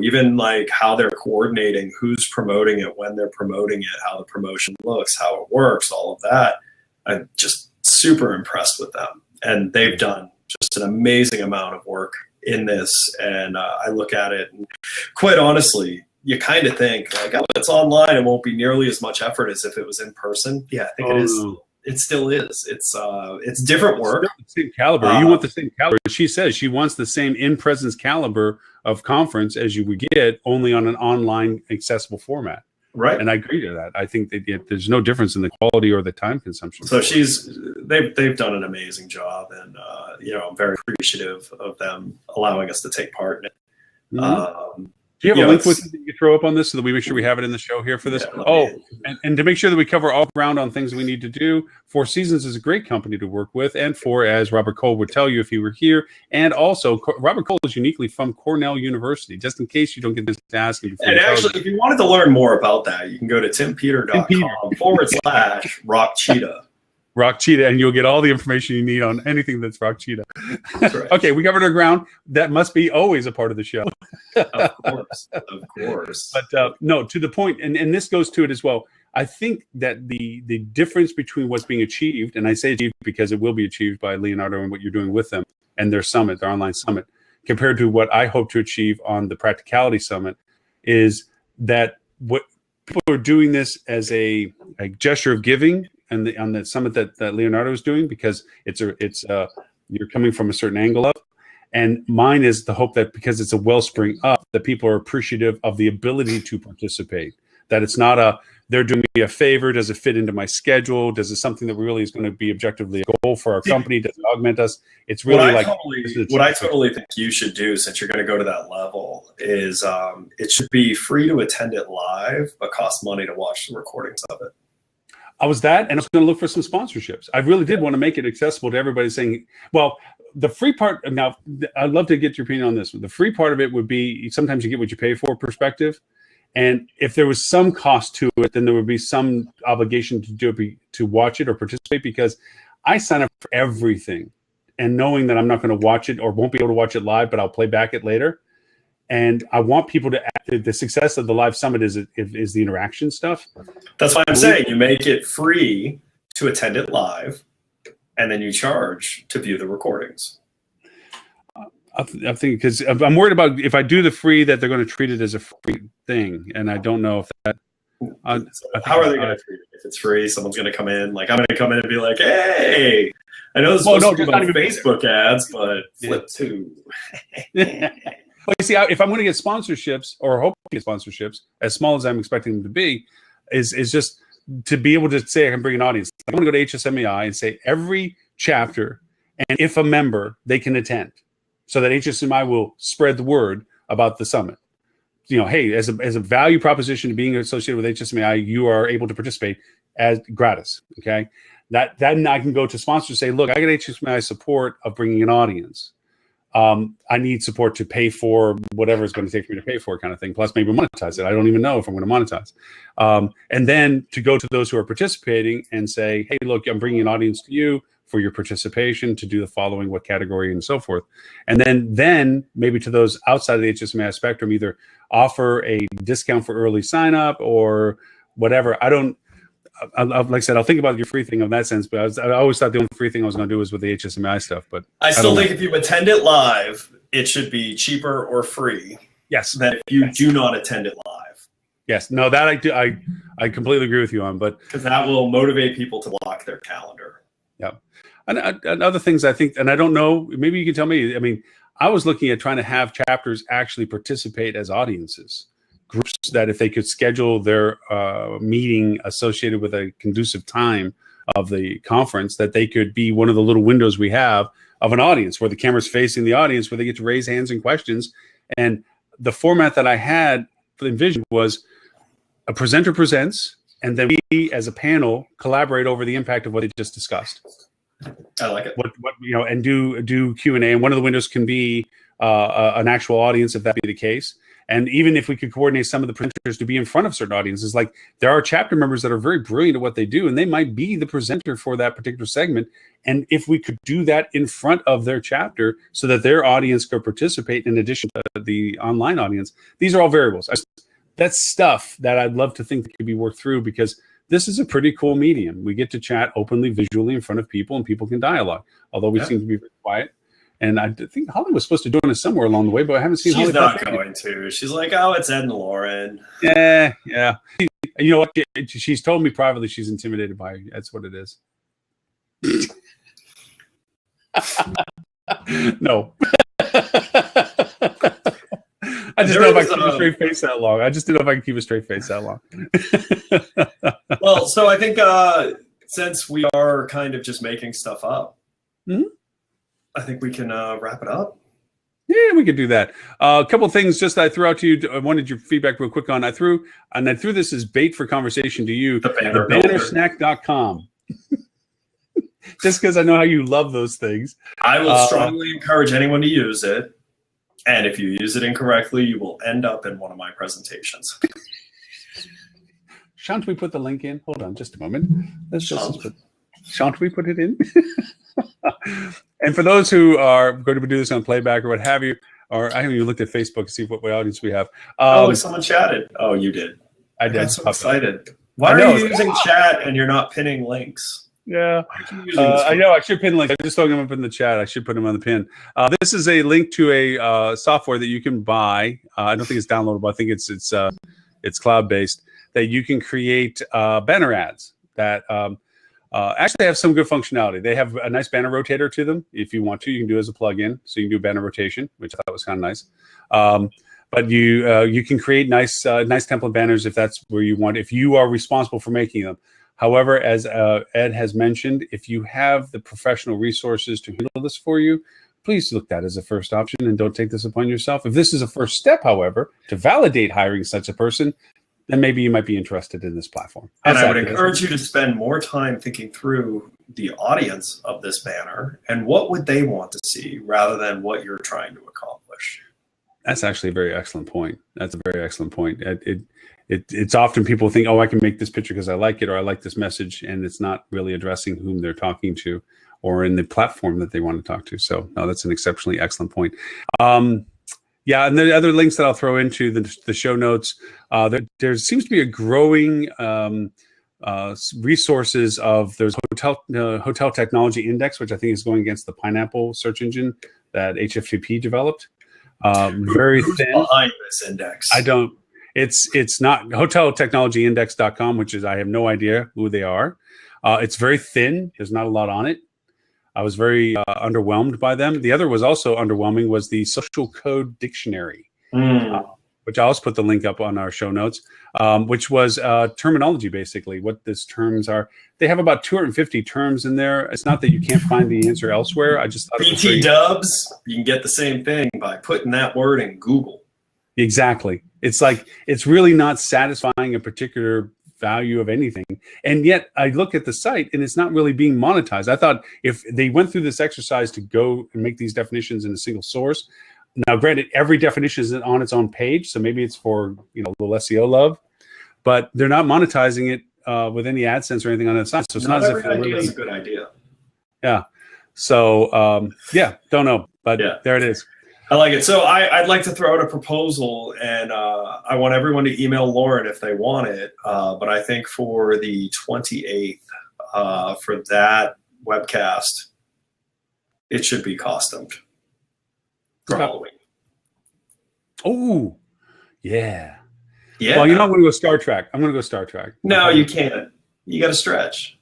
even like how they're coordinating, who's promoting it, when they're promoting it, how the promotion looks, how it works, all of that. I'm just super impressed with them. And they've done just an amazing amount of work in this. And I look at it, and quite honestly, you kind of think like, oh, it's online, it won't be nearly as much effort as if it was in person. Yeah, I think it is. It still is. It's different work. It's the same caliber. You want the same caliber. She says she wants the same in-presence caliber of conference as you would get, only on an online accessible format. Right. And I agree to that. I think that there's no difference in the quality or the time consumption. So they've done an amazing job, and I'm very appreciative of them allowing us to take part in it. Mm-hmm. Do you have a link with it that you can throw up on this so that we make sure we have it in the show here for this? And to make sure that we cover all ground on things we need to do, Four Seasons is a great company to work with, and as Robert Cole would tell you if he were here, and also Robert Cole is uniquely from Cornell University, just in case you don't get this to ask him. And actually, if you wanted to learn more about that, you can go to timpeter.com/Rock Cheetah. Rock Cheetah, and you'll get all the information you need on anything that's Rock Cheetah. That's right. Okay, we covered our ground. That must be always a part of the show. Of course. But no, to the point, and this goes to it as well. I think that the difference between what's being achieved, and I say achieved because it will be achieved by Leonardo and what you're doing with them and their summit, their online summit, compared to what I hope to achieve on the Practicality Summit, is that what people are doing this as a gesture of giving. And on the summit that Leonardo is doing, because you're coming from a certain angle up, and mine is the hope that because it's a wellspring up, that people are appreciative of the ability to participate. That it's not they're doing me a favor. Does it fit into my schedule? Does it something that really is going to be objectively a goal for our company? Does it augment us? It's really what I totally think you should do, since you're going to go to that level, is it should be free to attend it live, but cost money to watch the recordings of it. I was that, and I was going to look for some sponsorships. I really did want to make it accessible to everybody, saying, well, the free part, now, I'd love to get your opinion on this. The free part of it would be sometimes you get what you pay for perspective. And if there was some cost to it, then there would be some obligation to do it, to watch it or participate, because I sign up for everything. And knowing that I'm not going to watch it or won't be able to watch it live, but I'll play back it later. And I want people to the success of the live summit is the interaction stuff. That's why I'm saying you make it free to attend it live, and then you charge to view the recordings. I think because I'm worried about if I do the free that they're going to treat it as a free thing, and I don't know if that. How are they going to treat it? If it's free, someone's going to come in. Like, I'm going to come in and be like, "Hey, I know this is supposed to be about Facebook ads, but flip to." Well, you see, if I'm going to get sponsorships, or hope to get sponsorships, as small as I'm expecting them to be, is just to be able to say I can bring an audience. I'm going to go to HSMAI and say every chapter, and if a member, they can attend, so that HSMAI will spread the word about the summit. Hey, as a value proposition to being associated with HSMAI, you are able to participate as gratis. Okay, then I can go to sponsors and say, look, I get HSMAI support of bringing an audience. I need support to pay for whatever it's going to take for me to pay for, kind of thing. Plus, maybe monetize it. I don't even know if I'm going to monetize. And then to go to those who are participating and say, hey, look, I'm bringing an audience to you for your participation to do the following, what category, and so forth. And then maybe to those outside of the HSMAI spectrum, either offer a discount for early sign up or whatever. Like I said, I'll think about your free thing in that sense, but I always thought the only free thing I was going to do was with the HSMAI stuff. But I still think if you attend it live, it should be cheaper or free. Yes. Than if you do not attend it live. Yes. No, that I do. I completely agree with you on, but because that will motivate people to block their calendar. Yeah. And other things I think, and I don't know, maybe you can tell me. I mean, I was looking at trying to have chapters actually participate as audiences. Groups that if they could schedule their meeting associated with a conducive time of the conference, that they could be one of the little windows we have of an audience where the camera's facing the audience, where they get to raise hands and questions. And the format that I had envisioned was a presenter presents, and then we as a panel collaborate over the impact of what they just discussed. I like it. And do Q&A. And one of the windows can be an actual audience, if that be the case. And even if we could coordinate some of the presenters to be in front of certain audiences, like there are chapter members that are very brilliant at what they do, and they might be the presenter for that particular segment. And if we could do that in front of their chapter so that their audience could participate in addition to the online audience, these are all variables. That's stuff that I'd love to think that could be worked through, because this is a pretty cool medium. We get to chat openly, visually in front of people, and people can dialogue, although we seem to be very quiet. And I think Holly was supposed to join us somewhere along the way, but I haven't seen Holly. She's not going to. She's like, oh, it's Ed and Lauren. Yeah. You know what? She's told me privately she's intimidated by you. That's what it is. No. I just know if I can keep a straight face that long. I just didn't know if I can keep a straight face that long. Well, so I think since we are kind of just making stuff up, I think we can wrap it up. Yeah, we could do that. A couple of things just that I threw out to you. I wanted your feedback real quick on. I threw this as bait for conversation to you. The bannersnack.com. Just because I know how you love those things. I will strongly encourage anyone to use it. And if you use it incorrectly, you will end up in one of my presentations. Shan't we put the link in? Hold on just a moment. Shan't we put it in? And for those who are going to do this on playback or what have you, or I haven't even looked at Facebook to see what audience we have. Someone chatted. Oh, you did. I did. I'm so excited. Why are you using chat and you're not pinning links? Yeah, I know. I should pin links. I just throwing them up in the chat. I should put them on the pin. This is a link to a software that you can buy. I don't think it's downloadable. I think it's cloud based. That you can create banner ads that actually have some good functionality. They have a nice banner rotator to them. If you want to, you can do it as a plugin. So you can do banner rotation, which I thought was kind of nice. But you can create nice template banners if that's where you want. If you are responsible for making them. However, as Ed has mentioned, if you have the professional resources to handle this for you, please look at that as a first option and don't take this upon yourself. If this is a first step, however, to validate hiring such a person, then maybe you might be interested in this platform. And I would encourage you to spend more time thinking through the audience of this banner and what would they want to see rather than what you're trying to accomplish. That's actually a very excellent point. That's a very excellent point. It's often people think, oh, I can make this picture because I like it or I like this message, and it's not really addressing whom they're talking to or in the platform that they want to talk to. So no, that's an exceptionally excellent point. Yeah, and the other links that I'll throw into the show notes, there seems to be a growing resources of there's Hotel Technology Index, which I think is going against the Pineapple search engine that HFTP developed. Very Who's thin. behind this index? I don't. It's not hoteltechnologyindex.com, which is I have no idea who they are. It's very thin. There's not a lot on it. I was very underwhelmed by them. The other was also underwhelming was the Social Code Dictionary, which I also put the link up on our show notes, which was terminology, basically, what these terms are. They have about 250 terms in there. It's not that you can't find the answer elsewhere. I just thought it was BT dubs, you can get the same thing by putting that word in Google. Exactly. It's like, it's really not satisfying a particular value of anything. And yet I look at the site and it's not really being monetized. I thought if they went through this exercise to go and make these definitions in a single source, now granted, every definition is on its own page, so maybe it's for, a little SEO love, but they're not monetizing it with any AdSense or anything on that side. So it's not as if every idea is a good idea. Yeah. So don't know, but there it is. I like it. So I'd like to throw out a proposal, and I want everyone to email Lauren if they want it. But I think for the 28th, for that webcast, it should be costumed for Halloween. Oh, yeah. Yeah. Well, I'm going to go Star Trek. I'm going to go Star Trek. No, you can't. You got to stretch.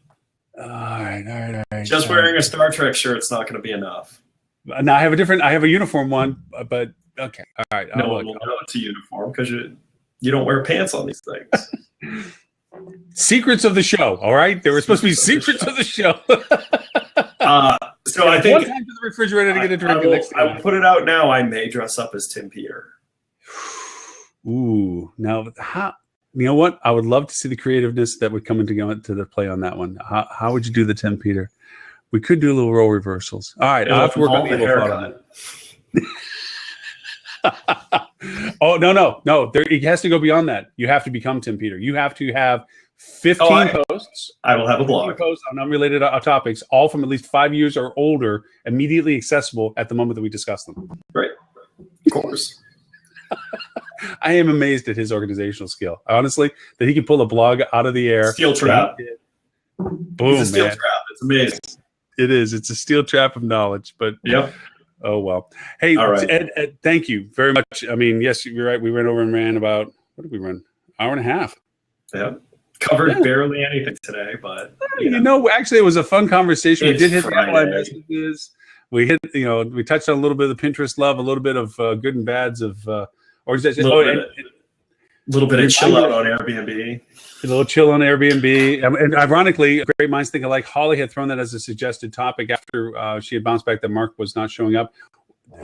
All right. Just wearing a Star Trek shirt's not going to be enough. Now I have a uniform one, but okay. All right. No one will know it's a uniform because you don't wear pants on these things. Secrets of the show. All right. There were supposed to be secrets of the show. So I think one time to the refrigerator to get a drink. I will put it out now. I may dress up as Tim Peter. Ooh. Now, you know what? I would love to see the creativeness that would come into the play on that one. How would you do the Tim Peter? We could do a little role reversals. All right, I'll have to work on the thought on it. Oh, no. It has to go beyond that. You have to become Tim Peter. You have to have 15 posts. I will have a blog. Posts on unrelated topics, all from at least 5 years or older, immediately accessible at the moment that we discuss them. Right. Of course. I am amazed at his organizational skill. Honestly, that he can pull a blog out of the air. Steel trap. Boom, it's a steel trap. It's amazing. It is. It's a steel trap of knowledge. But yep. Oh, well. Hey, all right. Ed, thank you very much. I mean, yes, you're right. We went over and ran about, what did we run? Hour and a half. Yeah. Covered barely anything today, but actually, it was a fun conversation. We did hit Friday. the outline messages. We hit, we touched on a little bit of the Pinterest love, a little bit of good and bads of organization. A little bit of chill out on Airbnb. A little chill on Airbnb. And ironically, great minds think alike. Holly had thrown that as a suggested topic after she had bounced back that Mark was not showing up.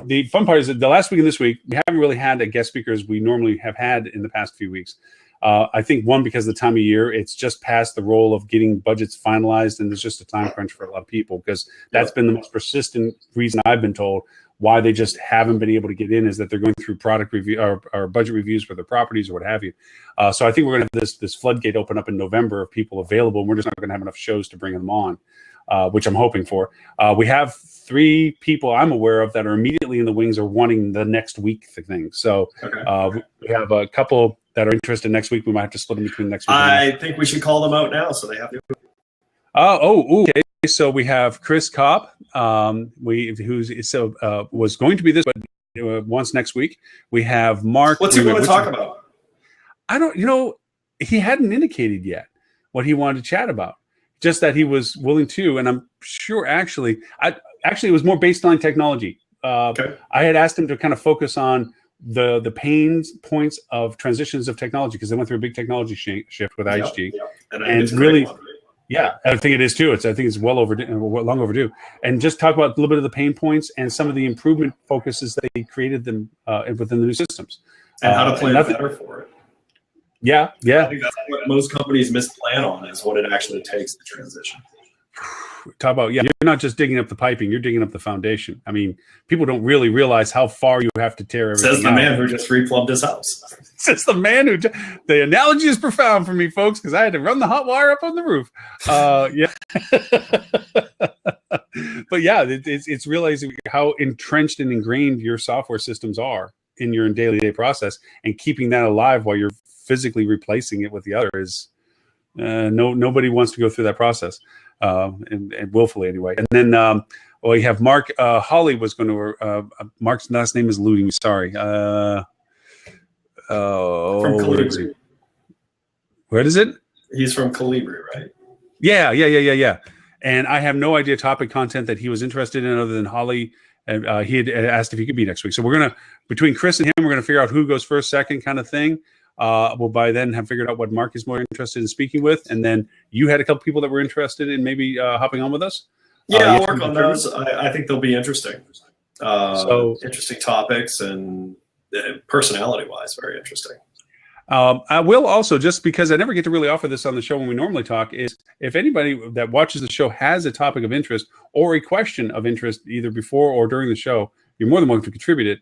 The fun part is that the last week and this week, we haven't really had a guest speaker as we normally have had in the past few weeks. I think, one, because of the time of year, it's just past the role of getting budgets finalized, and there's just a time crunch for a lot of people, because that's been the most persistent reason I've been told why they just haven't been able to get in, is that they're going through product review or budget reviews for their properties or what have you. So I think we're going to have this floodgate open up in November of people available, and we're just not going to have enough shows to bring them on, which I'm hoping for. We have 3 people I'm aware of that are immediately in the wings or wanting the next week thing. So we have a couple that are interested next week. We might have to split them between next week. I think we should call them out now, so they have to. Okay. So we have Chris Kopp, was going to be this, but once next week. We have Mark. What's he going to talk about? I don't. He hadn't indicated yet what he wanted to chat about. Just that he was willing to, and I'm sure actually it was more baseline technology. I had asked him to kind of focus on the pain points of transitions of technology, because they went through a big technology shift with IHG, and really, I think it is too. I think it's long overdue, and just talk about a little bit of the pain points and some of the improvement focuses that they created them within the new systems, and how to plan better for it. Yeah. I think that's what most companies misplan on, is what it actually takes to transition. Talk about, you're not just digging up the piping, you're digging up the foundation. I mean, people don't really realize how far you have to tear everything Says the man who just replumbed his house. Says the man who, the analogy is profound for me, folks, because I had to run the hot wire up on the roof. But it's realizing how entrenched and ingrained your software systems are in your daily process, and keeping that alive while you're physically replacing it with the other is nobody wants to go through that process. And willfully anyway. And then we have Mark. Holly was going to. Mark's last name is eluding me. Sorry. From Calibri. Where is it? He's from Calibri, right? Yeah. And I have no idea topic content that he was interested in other than Holly. And he had asked if he could be next week. So we're gonna, between Chris and him, we're gonna figure out who goes first, second, kind of thing. We'll by then have figured out what Mark is more interested in speaking with, and then you had a couple people that were interested in maybe hopping on with us. I'll work on those. I think they'll be interesting. Interesting topics, and personality-wise, very interesting. I will also, just because I never get to really offer this on the show when we normally talk, is if anybody that watches the show has a topic of interest or a question of interest either before or during the show, you're more than welcome to contribute it.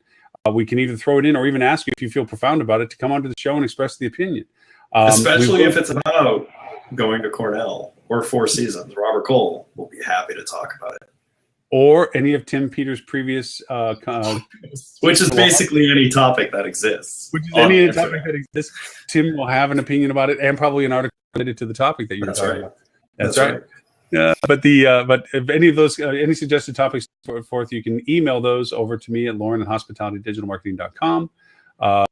We can either throw it in or even ask you, if you feel profound about it, to come onto the show and express the opinion. Especially if it's about going to Cornell or Four Seasons. Robert Cole will be happy to talk about it. Or any of Tim Peters' previous... which is basically any topic that exists. Which is any topic that exists. Tim will have an opinion about it, and probably an article related to the topic that you're talking about. That's right. But if any of those, any suggested topics forth, you can email those over to me at lauren@hospitalitydigitalmarketing.com. I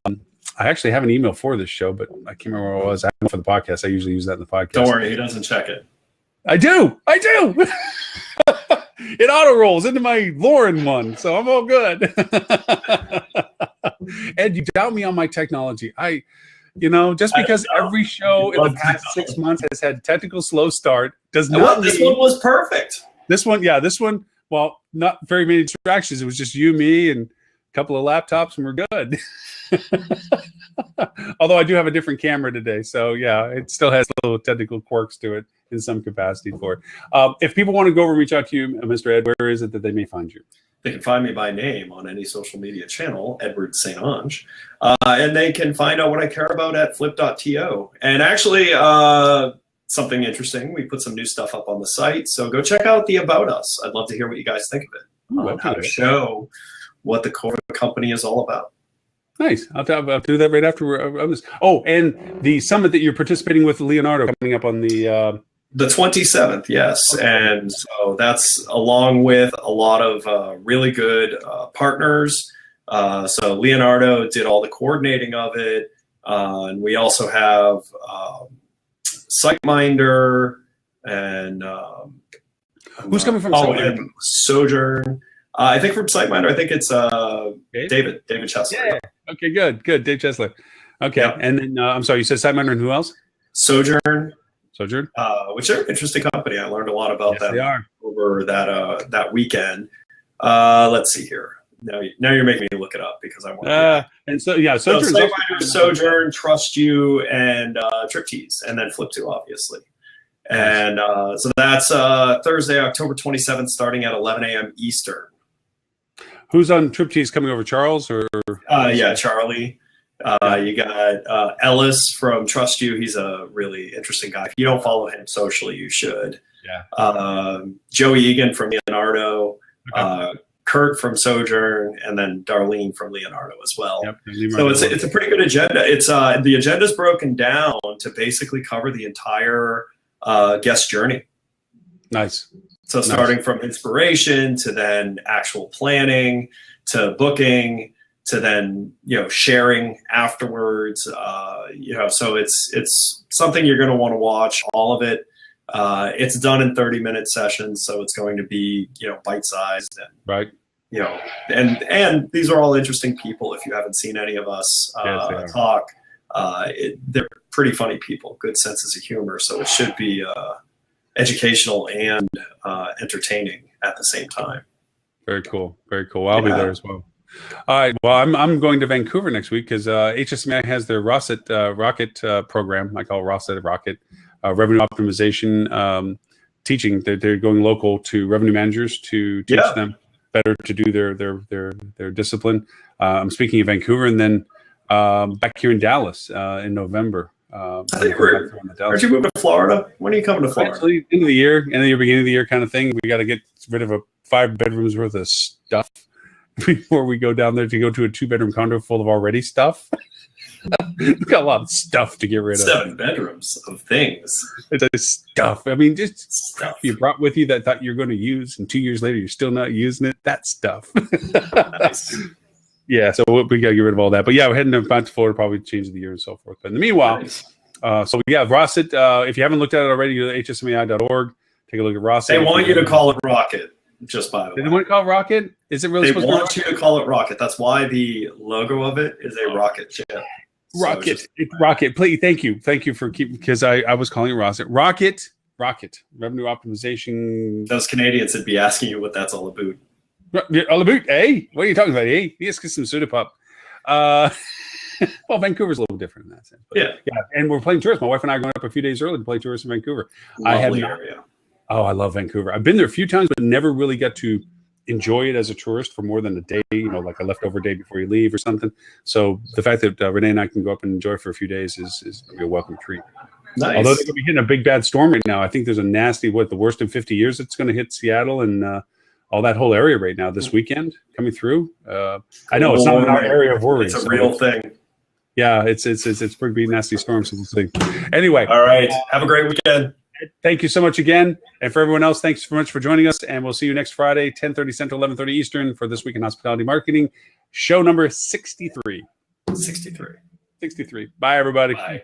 actually have an email for this show, but I can't remember what it was. I know for the podcast. I usually use that in the podcast. Don't worry, he doesn't check it. I do. It auto rolls into my Lauren one, so I'm all good. Ed, you doubt me on my technology. Just because every show in the past 6 months has had technical slow start does not mean... This one was perfect. This one, well, not very many distractions. It was just you, me, and couple of laptops, and we're good. Although I do have a different camera today, so yeah, it still has little technical quirks to it in some capacity for it. If people want to go over and reach out to you, Mr. Ed, where is it that they may find you? They can find me by name on any social media channel, Edward StOnge. And they can find out what I care about at flip.to. And actually, something interesting, we put some new stuff up on the site. So go check out the About Us. I'd love to hear what you guys think of it. On how to show what the core company is all about. Nice. I'll do that right after we're this. Oh, and the summit that you're participating with Leonardo coming up on the 27th, yes. Okay. And so that's along with a lot of really good partners. So Leonardo did all the coordinating of it. And we also have SiteMinder and who's coming from SiteMinder? And Sojourn. I think from SiteMinder, I think it's David Chesler. Yeah. Okay, good. Dave Chesler. Okay. Yeah. And then I'm sorry, you said SiteMinder and who else? Sojourn. Which are an interesting company. I learned a lot about them over that weekend. Let's see here. Now you're making me look it up because I want. And so yeah, Sojourn, Trust You, and TripTease, and then Flip2, obviously. And so that's Thursday, October 27th, starting at 11 a.m. Eastern. Who's on TripTease coming over? Charles or? Yeah, Charlie. You got Ellis from Trust You. He's a really interesting guy. If you don't follow him socially, you should. Yeah. Joey Egan from Leonardo, Kurt from Sojourn, and then Darlene from Leonardo as well. Yep. So it's a pretty good agenda. It's the agenda's broken down to basically cover the entire guest journey. Nice. So starting from inspiration to then actual planning to booking to then sharing afterwards. So it's something you're going to want to watch all of it. It's done in 30-minute sessions, so it's going to be bite-sized and right. And these are all interesting people. If you haven't seen any of us talk, they're pretty funny people, good senses of humor. So it should be educational and entertaining at the same time. Very cool. I'll be there as well. All right. Well, I'm going to Vancouver next week because HSMI has their Rocket program. I call it Rocket revenue optimization teaching. They're going local to revenue managers to teach them better to do their discipline. I'm speaking of Vancouver, and then back here in Dallas in November. Aren't you moving to Florida? When are you coming to Florida? Actually, end of the year, beginning of the year kind of thing. We got to get rid of 5 bedrooms worth of stuff before we go down there to go to a 2-bedroom condo full of already stuff. We've got a lot of stuff to get rid of. 7 bedrooms of things. It's stuff. I mean, just stuff you brought with you that thought you were going to use, and 2 years later you're still not using it. That stuff. Nice. Yeah, so we got to get rid of all that. But yeah, we're heading back to Florida, probably change of the year and so forth. But in the meanwhile, Rocket, if you haven't looked at it already, go to hsmai.org. Take a look at Rocket. They want you to call it Rocket, just by the way. They want to call it Rocket? Is it really supposed to be Rocket? They want you to call it Rocket. That's why the logo of it is a rocket ship. Rocket. So Rocket. Please, thank you for keeping, because I was calling it Rocket. Rocket. Revenue optimization. Those Canadians would be asking you what that's all about. All about, eh? What are you talking about, eh? Let's get some soda pop. Well, Vancouver's a little different in that sense. But yeah. And we're playing tourists. My wife and I are going up a few days early to play tourists in Vancouver. Lovely area. Oh, I love Vancouver. I've been there a few times, but never really got to enjoy it as a tourist for more than a day, like a leftover day before you leave or something. So the fact that Renee and I can go up and enjoy for a few days is a welcome treat. Nice. Although they're going to be hitting a big bad storm right now. I think there's a nasty, the worst in 50 years that's going to hit Seattle and all that whole area right now this weekend coming through. I know it's not in our area of worry. It's a real thing. Yeah, it's pretty nasty storm. So we'll see. Anyway. All right. Have a great weekend. Thank you so much again. And for everyone else, thanks so much for joining us. And we'll see you next Friday, 10:30 Central, 11:30 Eastern for This Week in Hospitality Marketing, show number 63. 63. 63. Bye, everybody. Bye.